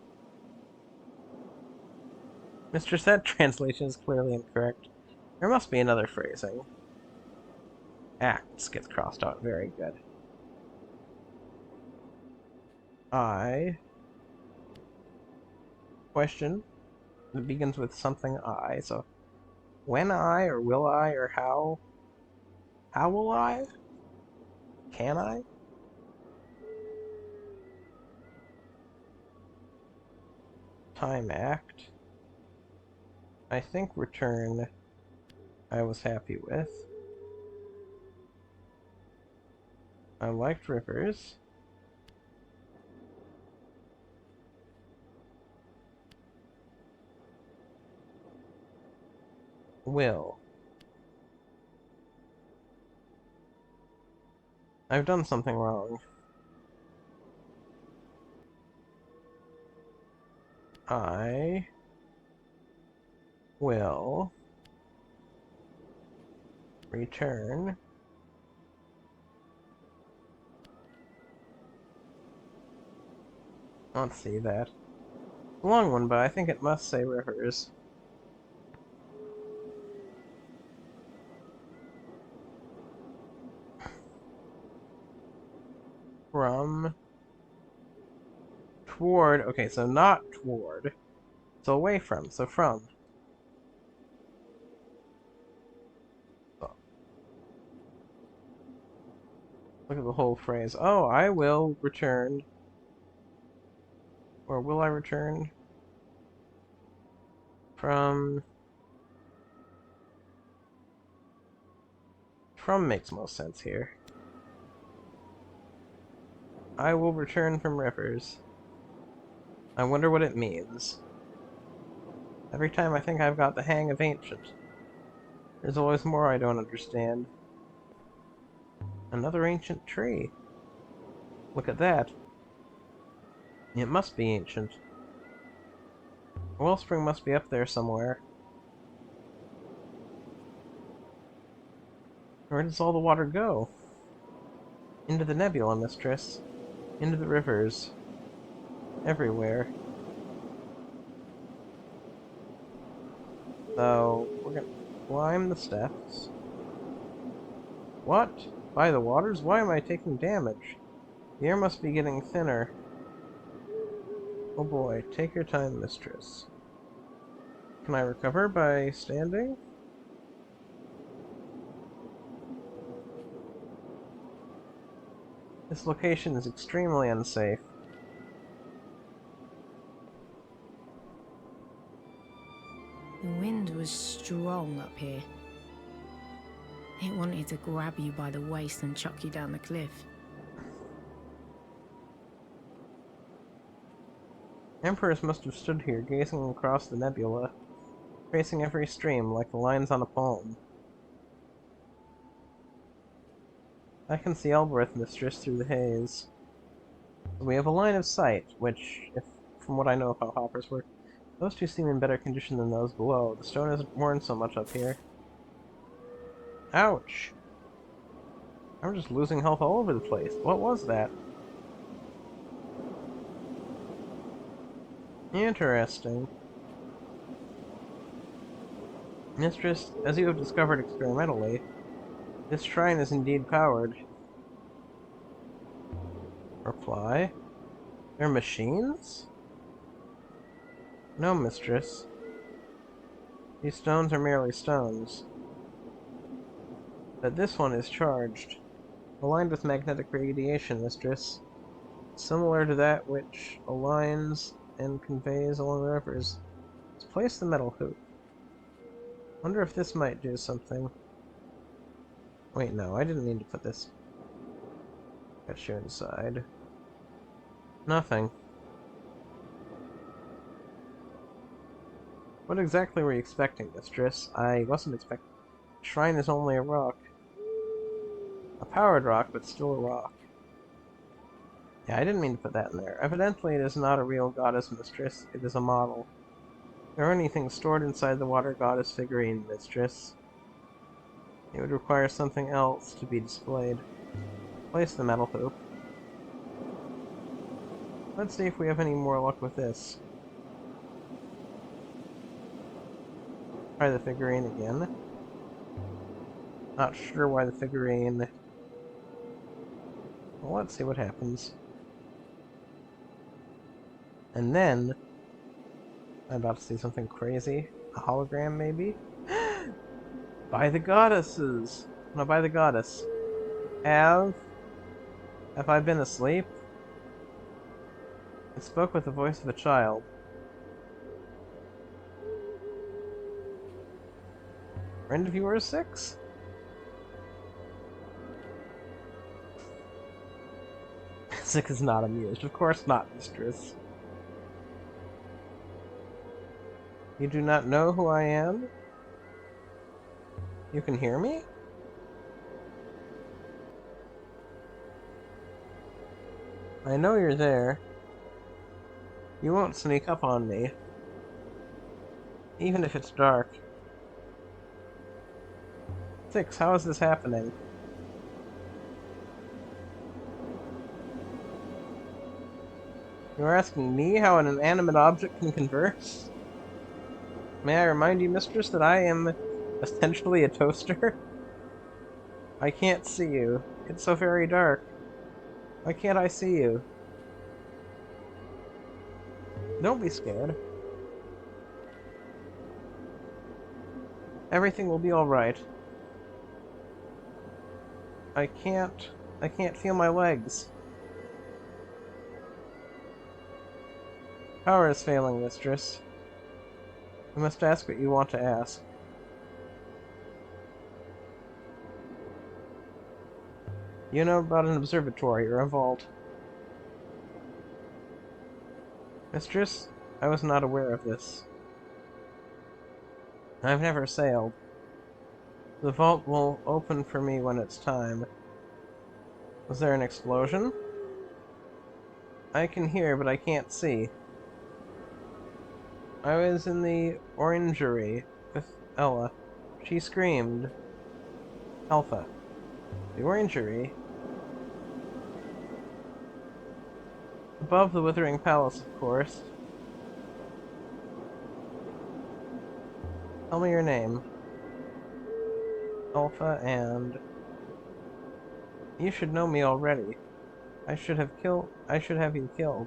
Mr. Set translation is clearly incorrect. There must be another phrasing. Acts gets crossed out. Very good. I. Question. It begins with something I, so when I, or will I, or how? How will I? Can I? Time act. I think return I was happy with. I liked rivers. Will. I've done something wrong. I will return let's see that. It's a long one, but I think it must say rivers. From toward, okay, so not toward. So away from, so from. So, look at the whole phrase. Oh, I will return. Or will I return? From makes most sense here. I will return from rivers. I wonder what it means. Every time I think I've got the hang of ancient, there's always more I don't understand. Another ancient tree. Look at that. It must be ancient. A wellspring must be up there somewhere. Where does all the water go? Into the nebula, mistress. Into the rivers. Everywhere. So, we're gonna climb the steps. What? By the waters? Why am I taking damage? The air must be getting thinner. Oh boy, take your time, mistress. Can I recover by standing? This location is extremely unsafe. The wind was strong up here. It wanted to grab you by the waist and chuck you down the cliff. Emperors must have stood here, gazing across the nebula, tracing every stream like the lines on a palm. I can see Elbereth, mistress, through the haze. We have a line of sight, which, if from what I know of how hoppers work, those two seem in better condition than those below. The stone isn't worn so much up here. Ouch! I'm just losing health all over the place. What was that? Interesting. Mistress, as you have discovered experimentally, this shrine is indeed powered. Reply? They're machines? No, mistress. These stones are merely stones. But this one is charged, aligned with magnetic radiation, mistress, similar to that which aligns and conveys along the rivers. Let's place the metal hoop. Wonder if this might do something. Wait, no, I didn't mean to put this. Got you inside. Nothing. What exactly were you expecting, mistress? I wasn't expecting. Shrine is only a rock. A powered rock, but still a rock. Yeah, I didn't mean to put that in there. Evidently, it is not a real goddess, mistress. It is a model. There are anything stored inside the water goddess figurine, mistress. It would require something else to be displayed. Place the metal hoop. Let's see if we have any more luck with this. Try the figurine again. Not sure why the figurine... Well, let's see what happens. And then... I'm about to see something crazy. A hologram, maybe? By the goddesses! No, by the goddess. Have I been asleep? It spoke with the voice of a child. Friend of yours 6? Six is not amused. Of course not, mistress. You do not know who I am? You can hear me? I know you're there. You won't sneak up on me. Even if it's dark. 6, how is this happening? You're asking me how an inanimate object can converse? May I remind you, mistress, that I am essentially a toaster? I can't see you. It's so very dark. Why can't I see you? Don't be scared. Everything will be alright. I can't feel my legs. Power is failing, mistress. You must ask what you want to ask. You know about an observatory or a vault. Mistress, I was not aware of this. I've never sailed. The vault will open for me when it's time. Was there an explosion? I can hear, but I can't see. I was in the orangery with Ella. She screamed. Alpha. The orangery? Above the Withering Palace, of course. Tell me your name. Alpha, and... You should know me already. I should have you killed.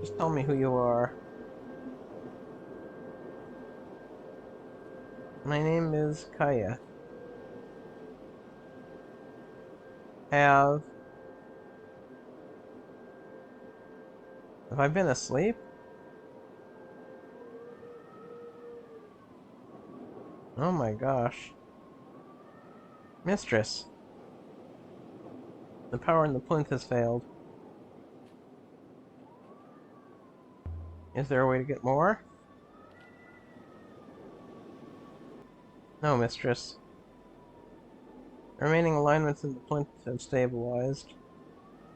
Just tell me who you are. My name is Kaya. Have I been asleep? Oh my gosh. Mistress. The power in the plinth has failed. Is there a way to get more? No, mistress. The remaining alignments in the plinth have stabilized.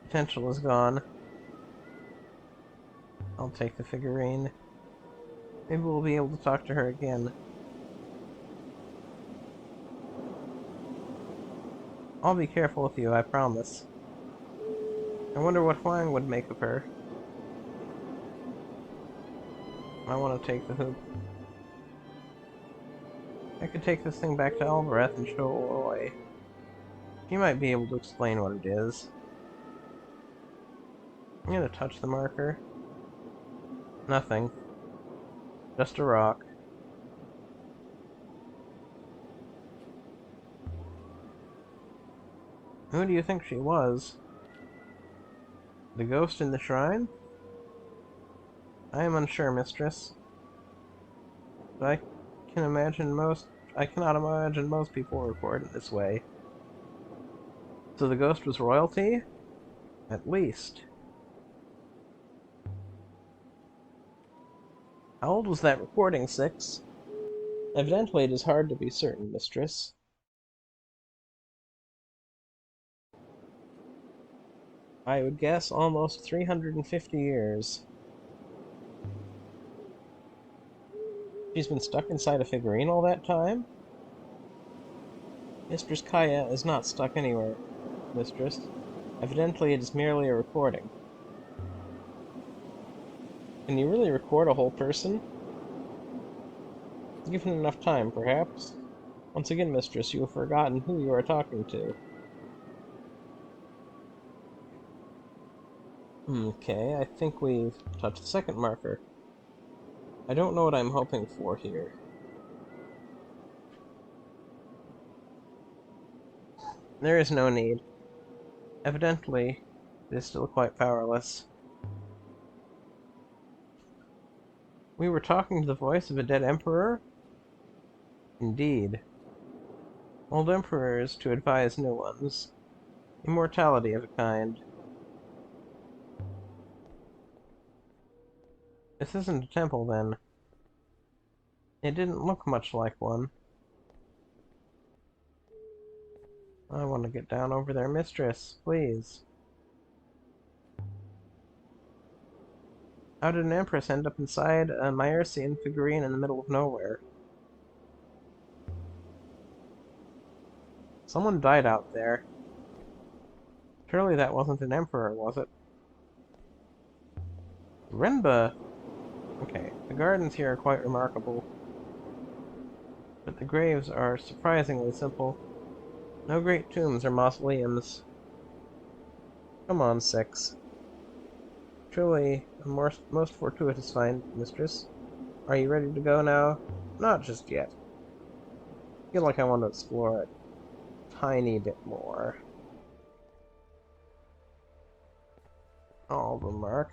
Potential is gone. I'll take the figurine. Maybe we'll be able to talk to her again. I'll be careful with you, I promise. I wonder what Huang would make of her. I want to take the hoop. I could take this thing back to Alvareth and show Roy. He might be able to explain what it is. I'm gonna touch the marker. Nothing. Just a rock. Who do you think she was? The ghost in the shrine? I am unsure, mistress. But I cannot imagine most people record it this way. So the ghost was royalty? At least. How old was that recording, Six? Evidently it is hard to be certain, mistress. I would guess almost 350 years. She's been stuck inside a figurine all that time? Mistress Kaya is not stuck anywhere, mistress. Evidently it is merely a recording. Can you really record a whole person? Given enough time, perhaps. Once again, mistress, you have forgotten who you are talking to. Okay, I think we've touched the second marker. I don't know what I'm hoping for here. There is no need. Evidently, it is still quite powerless. We were talking to the voice of a dead emperor? Indeed. Old emperors to advise new ones. Immortality of a kind. This isn't a temple, then. It didn't look much like one. I want to get down over there, mistress, please. How did an empress end up inside a Myrcian figurine in the middle of nowhere? Someone died out there. Surely that wasn't an emperor, was it? Renba! Okay, the gardens here are quite remarkable. But the graves are surprisingly simple. No great tombs or mausoleums. Come on, Six. Truly a most fortuitous find, mistress. Are you ready to go now? Not just yet. I feel like I want to explore a tiny bit more. I'll remark.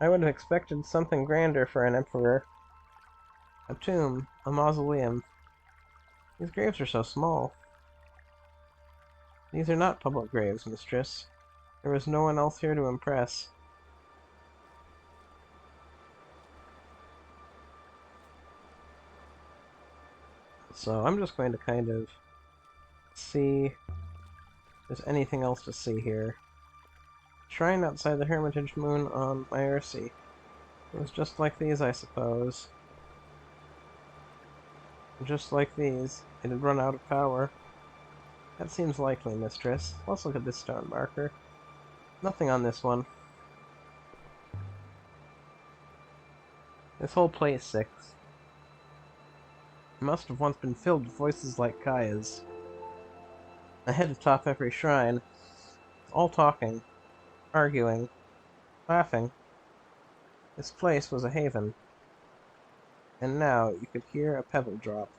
I would have expected something grander for an emperor. A tomb, a mausoleum. These graves are so small. These are not public graves, mistress. There was no one else here to impress. So I'm just going to kind of see if there's anything else to see here. Shrine outside the Hermitage Moon on Myrcy. It was just like these, I suppose. Just like these. It had run out of power. That seems likely, mistress. Let's look at this stone marker. Nothing on this one. This whole place 6. It must have once been filled with voices like Kaya's. Ahead atop every shrine. All talking, arguing, laughing. This place was a haven. And now you could hear a pebble drop.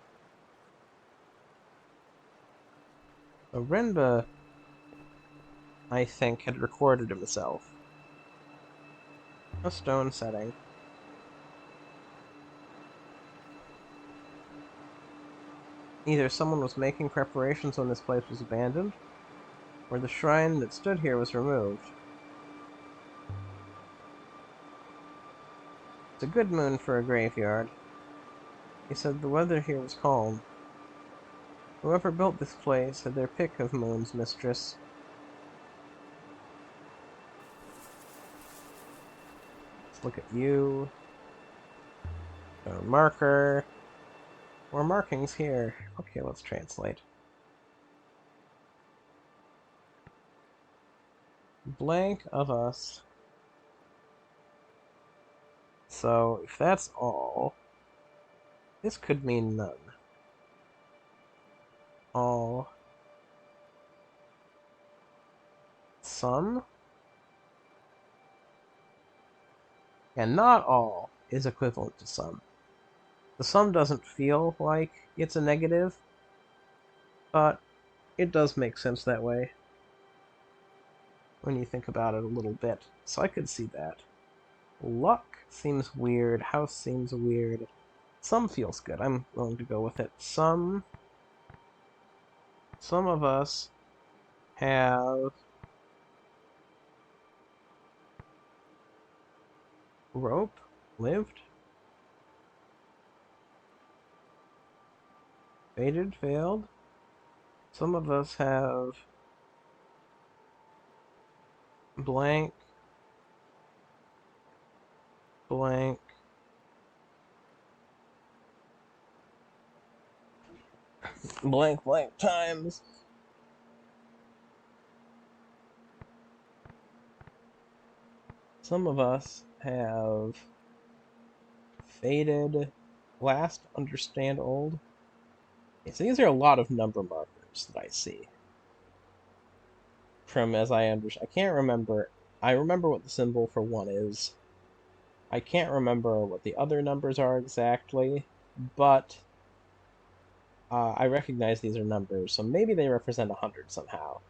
Renba, I think, had recorded himself. A stone setting. Either someone was making preparations when this place was abandoned, or the shrine that stood here was removed. It's a good moon for a graveyard. He said the weather here was calm. Whoever built this place had their pick of moons, mistress. Let's look at you. A marker. More markings here. Okay, let's translate. Blank of us. So, if that's all, this could mean none. All. Some? And not all is equivalent to some. The sum doesn't feel like it's a negative, but it does make sense that way when you think about it a little bit. So I could see that. Luck seems weird. House seems weird. Some feels good. I'm willing to go with it. Some of us have rope, lived, faded, failed. Some of us have blank, blank, blank, blank times. Some of us have faded, last, understand, old. Okay, so these are a lot of number markers that I see. From as I understand, I can't remember. I remember what the symbol for 1 is. I can't remember what the other numbers are exactly, but I recognize these are numbers, so maybe they represent 100 somehow.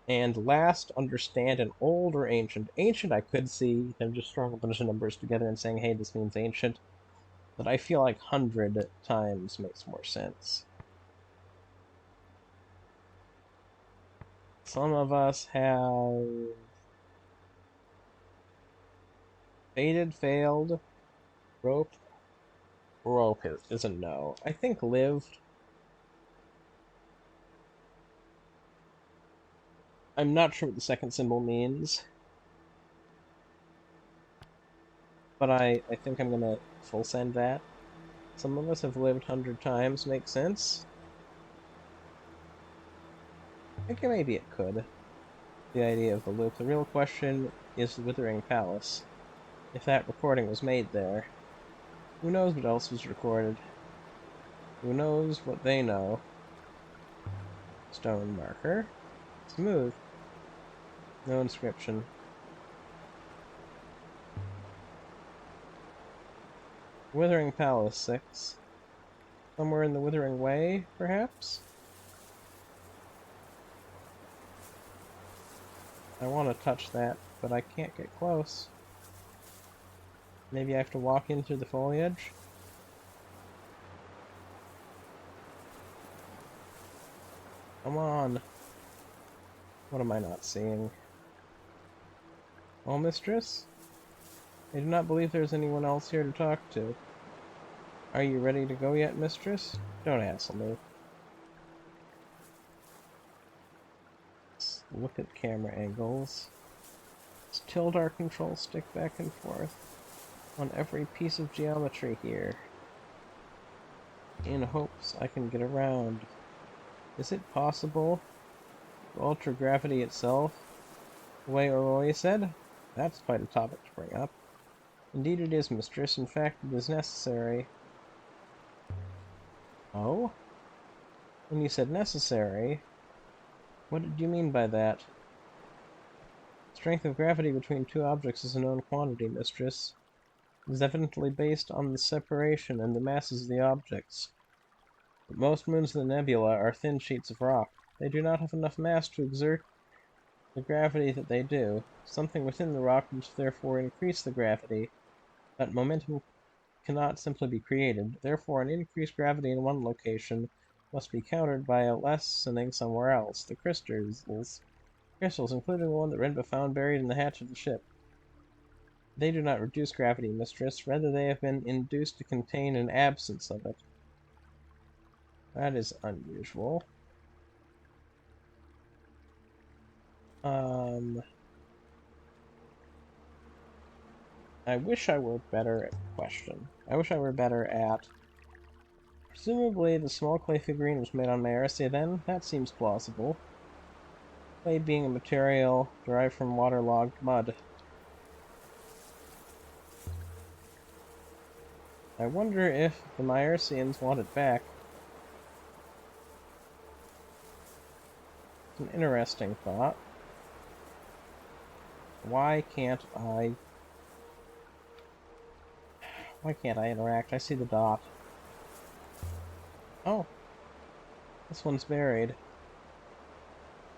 And last, understand, and old or ancient. Ancient I could see them just throwing a bunch of numbers together and saying, hey, this means ancient. But I feel like 100 times makes more sense. Some of us have faded, failed, rope. Rope is a no. I think lived. I'm not sure what the second symbol means. But I think I'm gonna full send that. Some of us have lived 100 times, makes sense. I think maybe it could. The idea of the loop. The real question is the Withering Palace. If that recording was made there. Who knows what else was recorded? Who knows what they know? Stone marker. Smooth. No inscription. Withering Palace 6. Somewhere in the Withering Way, perhaps? I want to touch that, but I can't get close. Maybe I have to walk in through the foliage? Come on. What am I not seeing? Oh, mistress? I do not believe there's anyone else here to talk to. Are you ready to go yet, mistress? Don't answer me. Let's look at camera angles. Let's tilt our control stick back and forth on every piece of geometry here, in hopes I can get around. Is it possible to alter gravity itself, the way Oroi said? That's quite a topic to bring up. Indeed it is, mistress. In fact, it is necessary. Oh? When you said necessary, what did you mean by that? Strength of gravity between two objects is a known quantity, mistress. It is evidently based on the separation and the masses of the objects. But most moons in the nebula are thin sheets of rock. They do not have enough mass to exert the gravity that they do. Something within the rock must therefore increase the gravity, but momentum cannot simply be created. Therefore, an increased gravity in one location must be countered by a lessening somewhere else. The crystals, including the one that Renba found buried in the hatch of the ship. They do not reduce gravity, mistress. Rather, they have been induced to contain an absence of it. That is unusual. I wish I were better at question. I wish I were better at... Presumably, the small clay figurine was made on Maersia then? That seems plausible. Clay being a material derived from waterlogged mud. I wonder if the Maersians want it back. It's an interesting thought. Why can't I interact? I see the dot. Oh, this one's buried.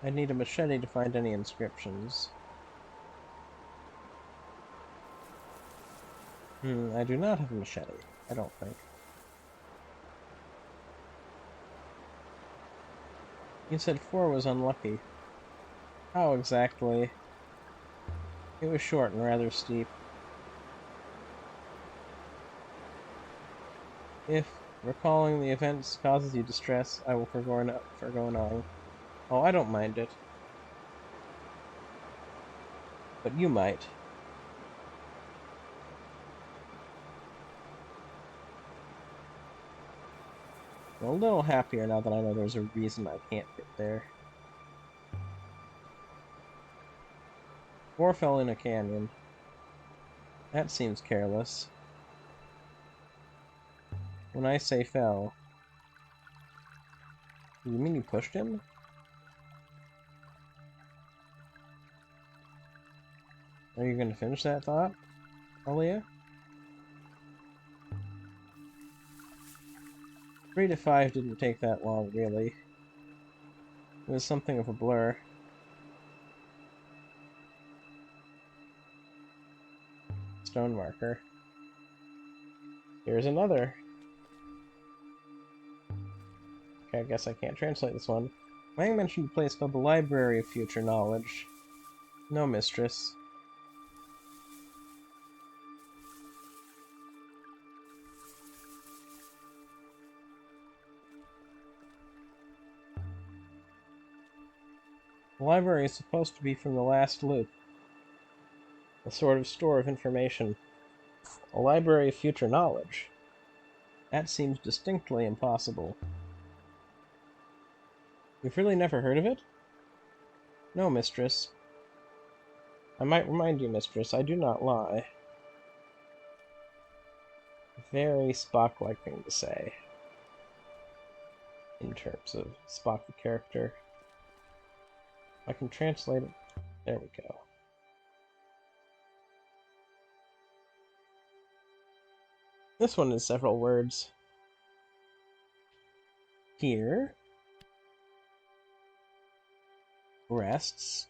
I'd need a machete to find any inscriptions. I do not have a machete. I don't think. You said 4 was unlucky. How exactly? It was short and rather steep. If recalling the events causes you distress, I will forgo knowing. Oh, I don't mind it. But you might. I'm a little happier now that I know there's a reason I can't get there. 4 fell in a canyon. That seems careless. When I say fell, do you mean you pushed him? Are you going to finish that thought, Alia? 3 to 5 didn't take that long, really. It was something of a blur. Stone marker. Here's another. Okay, I guess I can't translate this one. Wang mentioned a place called the Library of Future Knowledge. No, mistress. The library is supposed to be from the last loop. A sort of store of information. A library of future knowledge. That seems distinctly impossible. You've really never heard of it? No, mistress. I might remind you, mistress, I do not lie. Very Spock-like thing to say. In terms of Spock the character. I can translate it. There we go. This one is several words. Here rests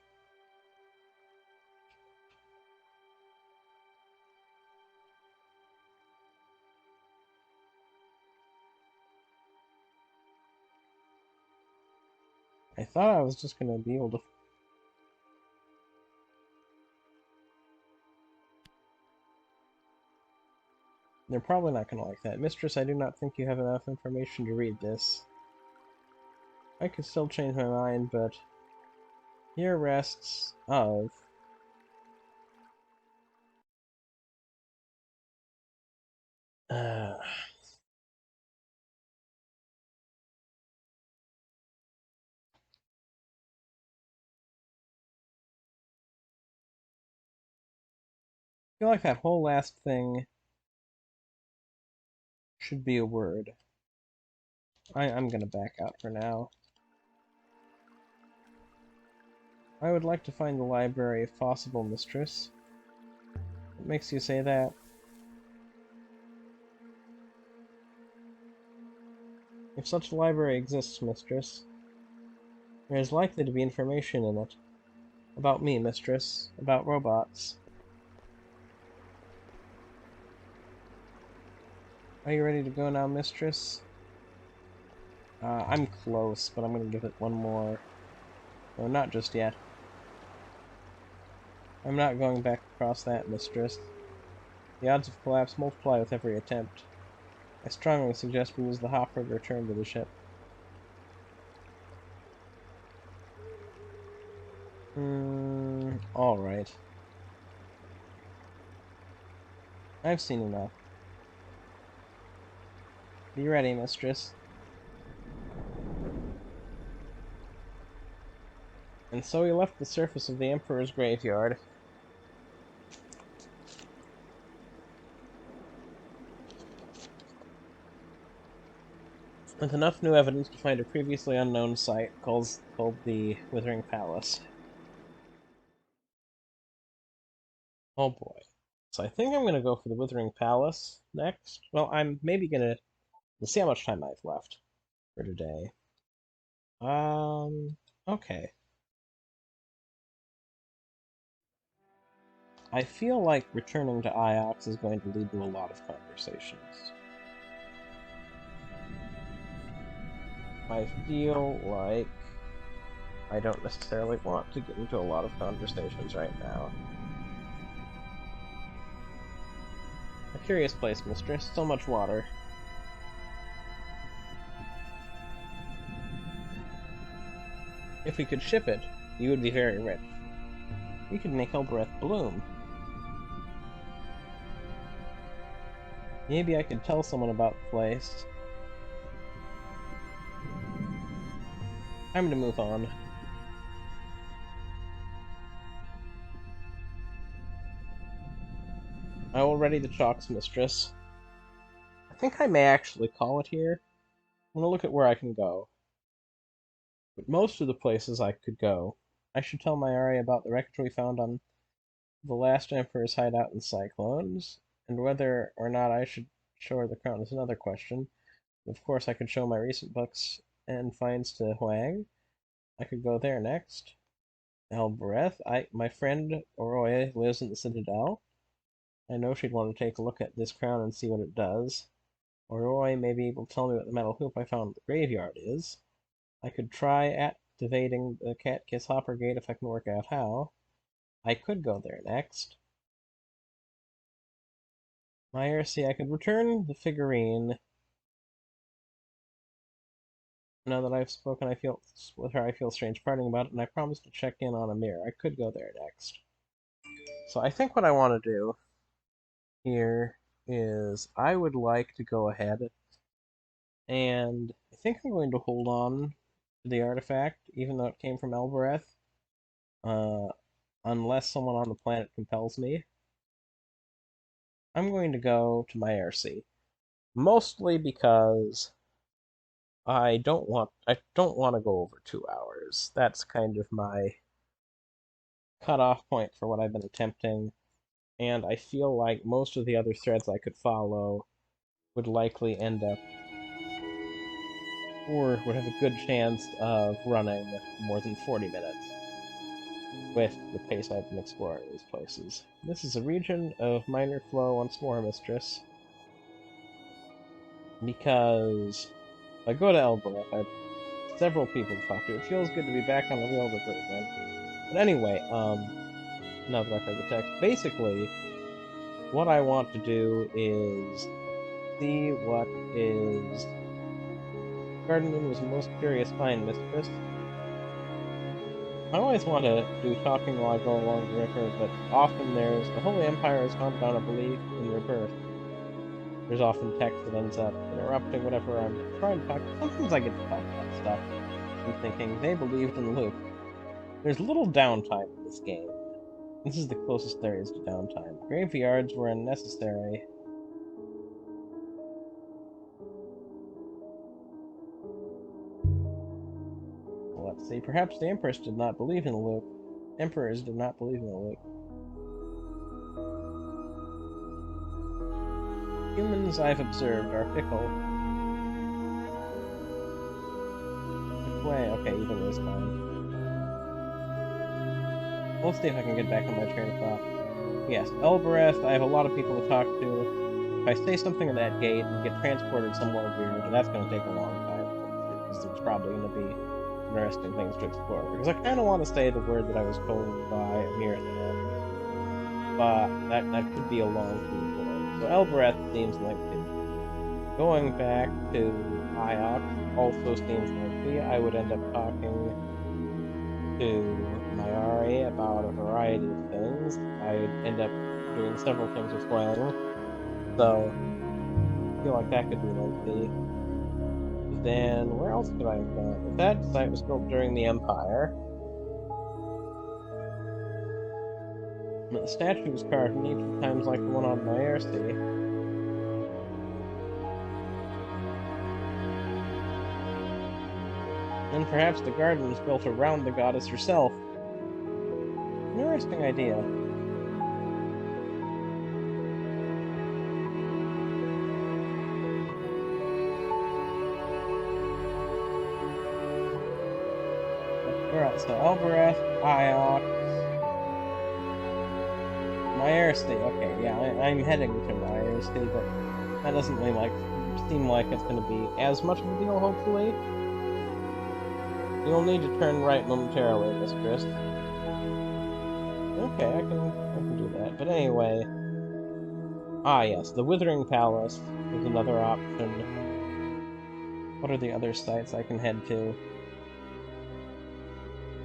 I thought I was just going to be able to... They're probably not going to like that. Mistress, I do not think you have enough information to read this. I could still change my mind, but here rests of... I feel like that whole last thing should be a word. I'm gonna back out for now. I would like to find the library if possible, mistress. What makes you say that? If such a library exists, mistress, there is likely to be information in it. About me, mistress. About robots. Are you ready to go now, mistress? I'm close, but I'm gonna give it one more... No, not just yet. I'm not going back across that, mistress. The odds of collapse multiply with every attempt. I strongly suggest we use the hopper to return to the ship. Alright. I've seen enough. Be ready, mistress. And so we left the surface of the Emperor's graveyard. With enough new evidence to find a previously unknown site called the Withering Palace. Oh boy. So I think I'm going to go for the Withering Palace next. Well, I'm maybe going to... We'll see how much time I have left for today. Okay. I feel like returning to Iox is going to lead to a lot of conversations. I feel like I don't necessarily want to get into a lot of conversations right now. A curious place, mistress. So much water. If we could ship it, you would be very rich. We could make Elbereth bloom. Maybe I could tell someone about the place. Time to move on. I will ready the chalks, mistress. I think I may actually call it here. I'm gonna look at where I can go. But most of the places I could go, I should tell Mayari about the wreckage we found on the last Emperor's hideout in Cyclones, and whether or not I should show her the crown is another question. Of course, I could show my recent books and finds to Huang. I could go there next. Elbereth, my friend Oroya lives in the Citadel. I know she'd want to take a look at this crown and see what it does. Oroya may be able to tell me what the metal hoop I found in the graveyard is. I could try activating the Cat Kiss Hopper Gate if I can work out how. I could go there next. I could return the figurine. Now that I've spoken with her, I feel strange parting about it, and I promised to check in on a mirror. I could go there next. So I think what I want to do here is I would like to go ahead and I think I'm going to hold on to the artifact, even though it came from Elbereth, unless someone on the planet compels me. I'm going to go to my RC, mostly because I don't want to go over 2 hours. That's kind of my cutoff point for what I've been attempting, and I feel like most of the other threads I could follow would likely end up, or would have a good chance of running more than 40 minutes with the pace I've been exploring these places. This is a region of minor flow once more, mistress, because if I go to Elbereth, I have several people to talk to. It feels good to be back on the real river again. But anyway, now that I've heard the text, basically, what I want to do is see what is... Garden Moon was a most curious find, mistress. I always want to do talking while I go along the river, but often there's... The Holy Empire is founded on a belief in rebirth. There's often text that ends up interrupting whatever I'm trying to talk. Sometimes I get to talk about stuff. I'm thinking, they believed in Luke. There's little downtime in this game. This is the closest there is to downtime. Graveyards were unnecessary. Let's see. Perhaps the Empress did not believe in Luke. Emperors did not believe in Luke. Humans I've observed are fickle. Which way? Okay, either way is fine. Let's see if I can get back on my train of thought. Yes, Elbereth, I have a lot of people to talk to. If I say something at that gate and get transported somewhere weird, that's going to take a long time. Because there's probably going to be interesting things to explore. Because I kind of want to say the word that I was told by Amir there. But that could be a long keyboard. So Elbereth seems likely. Going back to Iox also seems likely. I would end up talking to Mayari about a variety of things. I'd end up doing several things with Wang. So I feel like that could be lengthy. Then where else could I have gone? If that site was built during the Empire. The statue was carved in ancient times like the one on Maersi. Then perhaps the garden was built around the goddess herself. Interesting idea. Alright, so Elbereth, Iox, Maersi. Okay, yeah, I'm heading to Maersi, but that doesn't really seem like it's going to be as much of a deal, hopefully. You'll need to turn right momentarily, mistress. Okay, I can do that. But anyway... Ah, yes, the Withering Palace is another option. What are the other sites I can head to?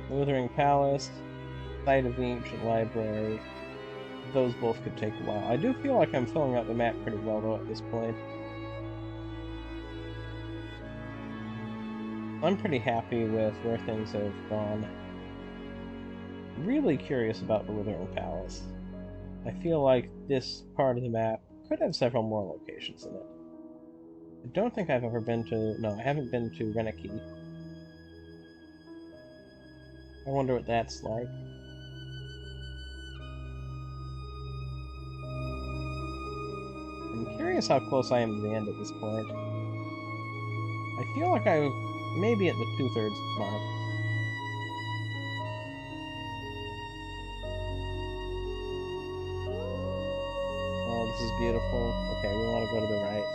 The Withering Palace, site of the Ancient Library. Those both could take a while. I do feel like I'm filling out the map pretty well, though, at this point. I'm pretty happy with where things have gone. Really curious about the Withering Palace. I feel like this part of the map could have several more locations in it. I don't think I've ever been to... No, I haven't been to Reneki. I wonder what that's like. I'm curious how close I am to the end at this point. I feel like I'm maybe at the 2/3 mark. Oh, this is beautiful. Okay, we want to go to the right.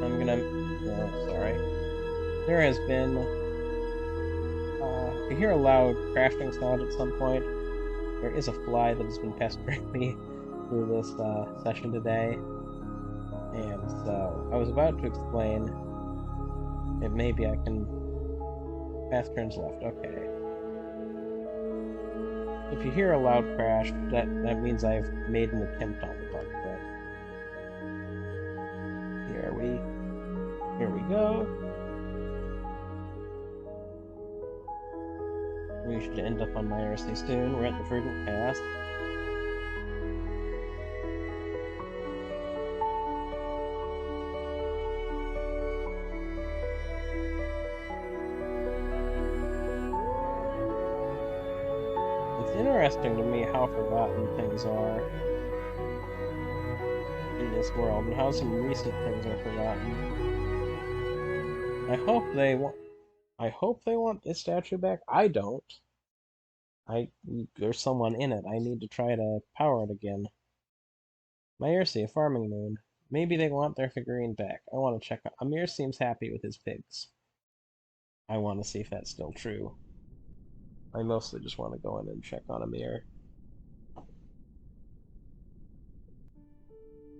I'm gonna... No, sorry. There has been... I hear a loud crashing sound at some point. There is a fly that has been pestering me through this session today. And so, I was about to explain if maybe I can... Fast turns left, okay. If you hear a loud crash, that means I've made an attempt on the bug, but... Here we go. We should end up on Maersi soon. We're at the Verdant Pass. It's interesting to me how forgotten things are in this world, and how some recent things are forgotten. I hope they want this statue back. I don't. There's someone in it. I need to try to power it again. Maersi, a farming moon. Maybe they want their figurine back. I want to check out. Amir seems happy with his pigs. I want to see if that's still true. I mostly just want to go in and check on Amir.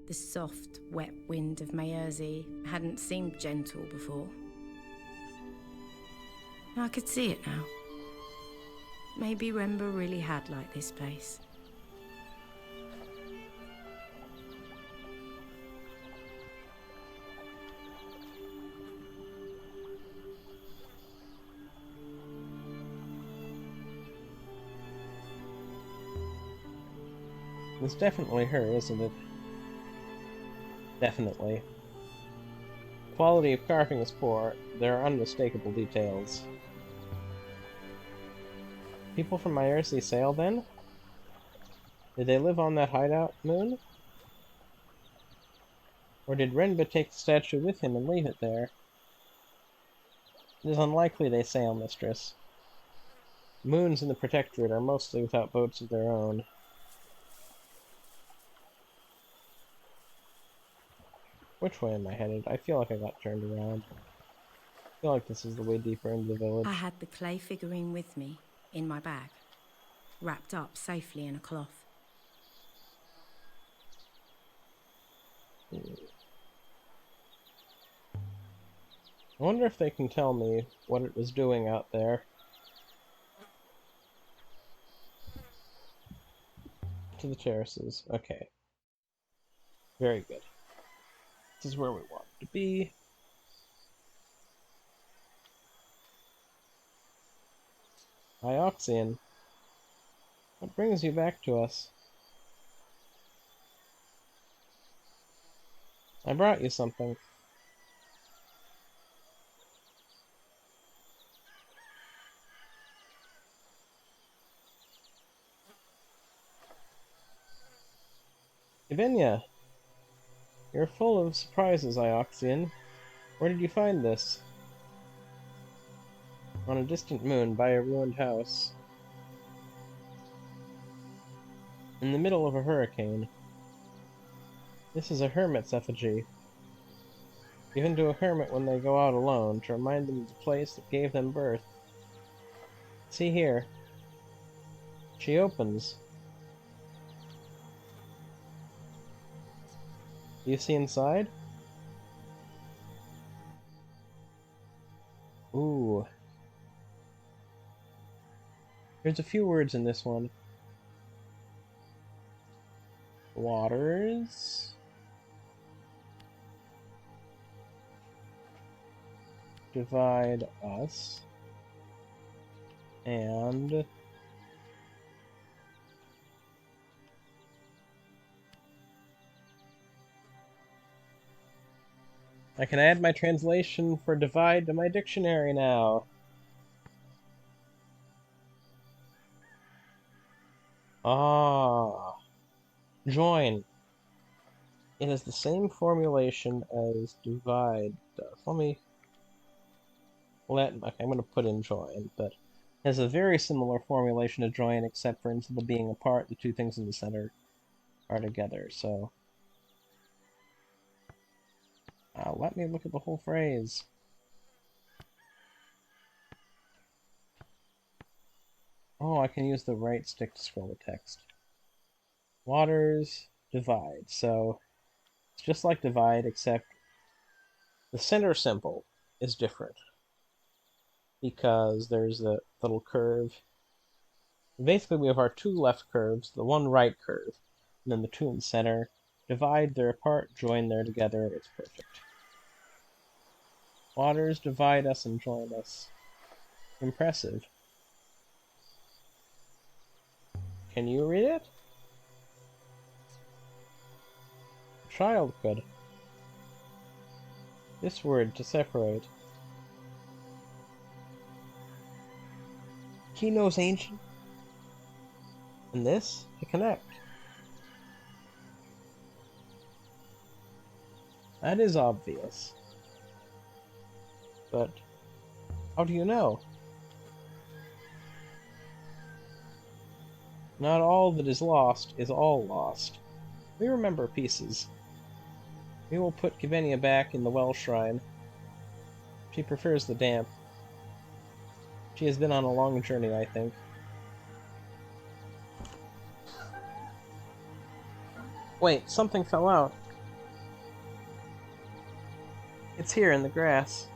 The soft, wet wind of Mersey hadn't seemed gentle before. I could see it now. Maybe Remba really had liked this place. It's definitely her, isn't it? Definitely. Quality of carving is poor. There are unmistakable details. People from Myrcy sail then? Did they live on that hideout moon? Or did Renba take the statue with him and leave it there? It is unlikely they sail, mistress. Moons in the Protectorate are mostly without boats of their own. Which way am I headed? I feel like I got turned around. I feel like this is the way deeper into the village. I had the clay figurine with me, in my bag, wrapped up safely in a cloth. I wonder if they can tell me what it was doing out there. To the terraces. Okay. Very good. This is where we want to be. Ioxian. What brings you back to us? I brought you something. Ivinia! You're full of surprises, Ioxian. Where did you find this? On a distant moon, by a ruined house. In the middle of a hurricane. This is a hermit's effigy. Given to a hermit when they go out alone, to remind them of the place that gave them birth. See here. She opens. Do you see inside? Ooh. There's a few words in this one. Waters. Divide us. And I can add my translation for divide to my dictionary now. Ah. Join. It has the same formulation as divide does. Okay, I'm going to put in join, but it has a very similar formulation to join, except for instead of being apart, the two things in the center are together, so... let me look at the whole phrase. Oh, I can use the right stick to scroll the text. Waters divide, so it's just like divide, except the center symbol is different because there's a little curve. Basically, we have our two left curves, the one right curve, and then the two in the center. Divide, they're apart, join, they're together, it's perfect. Waters divide us and join us. Impressive. Can you read it? A child could. This word, to separate. He knows ancient. And this, to connect. That is obvious. But how do you know? Not all that is lost is all lost. We remember pieces. We will put Kivenia back in the well shrine. She prefers the damp. She has been on a long journey, I think. Wait, something fell out. It's here in the grass.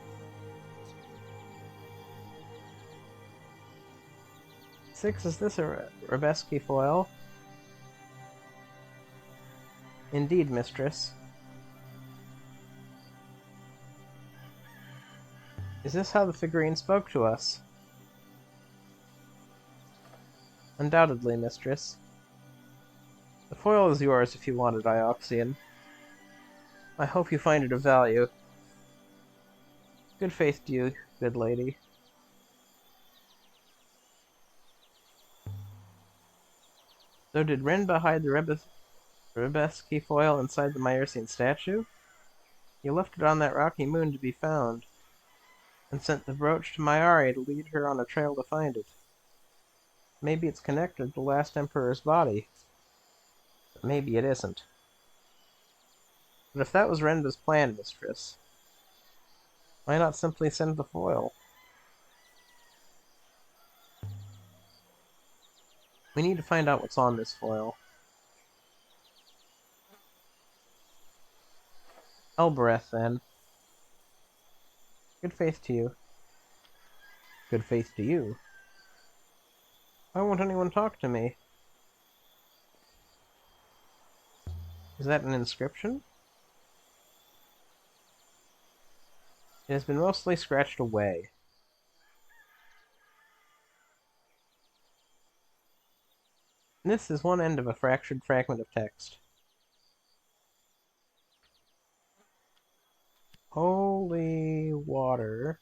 6, is this a Rebeski foil? Indeed, mistress. Is this how the figurine spoke to us? Undoubtedly, mistress. The foil is yours if you want it, Ioxian. I hope you find it of value. Good faith to you, good lady. So did Renba hide the Rebeski foil inside the Myrcene statue? He left it on that rocky moon to be found, and sent the brooch to Mayari to lead her on a trail to find it. Maybe it's connected to the last Emperor's body, but maybe it isn't. But if that was Renba's plan, mistress, why not simply send the foil? We need to find out what's on this foil. Elbereth, then. Good faith to you. Good faith to you. Why won't anyone talk to me? Is that an inscription? It has been mostly scratched away. This is one end of a fractured fragment of text. Holy water.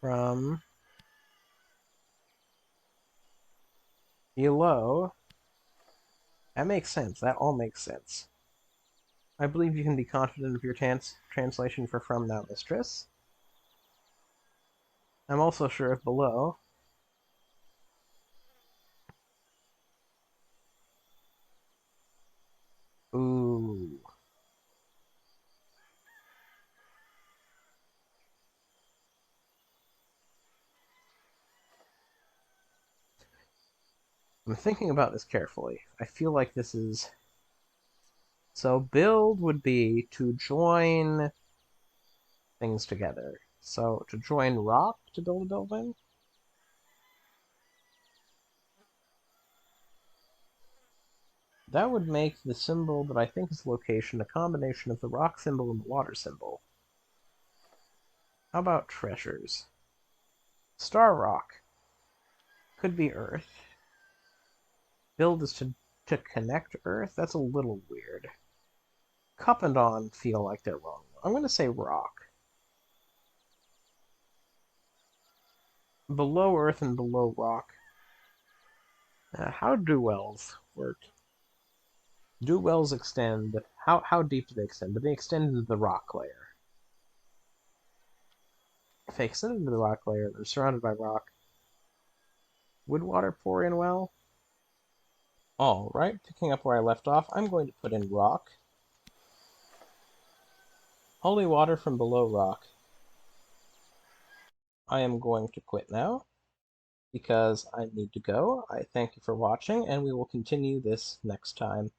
From below. That makes sense. That all makes sense. I believe you can be confident of your translation for from now, mistress. I'm also sure of below. Ooh. I'm thinking about this carefully. I feel like this is... So build would be to join things together. So to join rock to build a building? That would make the symbol that I think is location a combination of the rock symbol and the water symbol. How about treasures? Star rock. Could be Earth. Build is to connect Earth? That's a little weird. Cup and On feel like they're wrong. I'm going to say rock. Below Earth and below rock. How do wells work? Do wells extend? How deep do they extend? Do they extend into the rock layer? If they extend into the rock layer, they're surrounded by rock. Would water pour in well? Alright, picking up where I left off, I'm going to put in rock. Holy water from below rock. I am going to quit now, because I need to go. I thank you for watching, and we will continue this next time.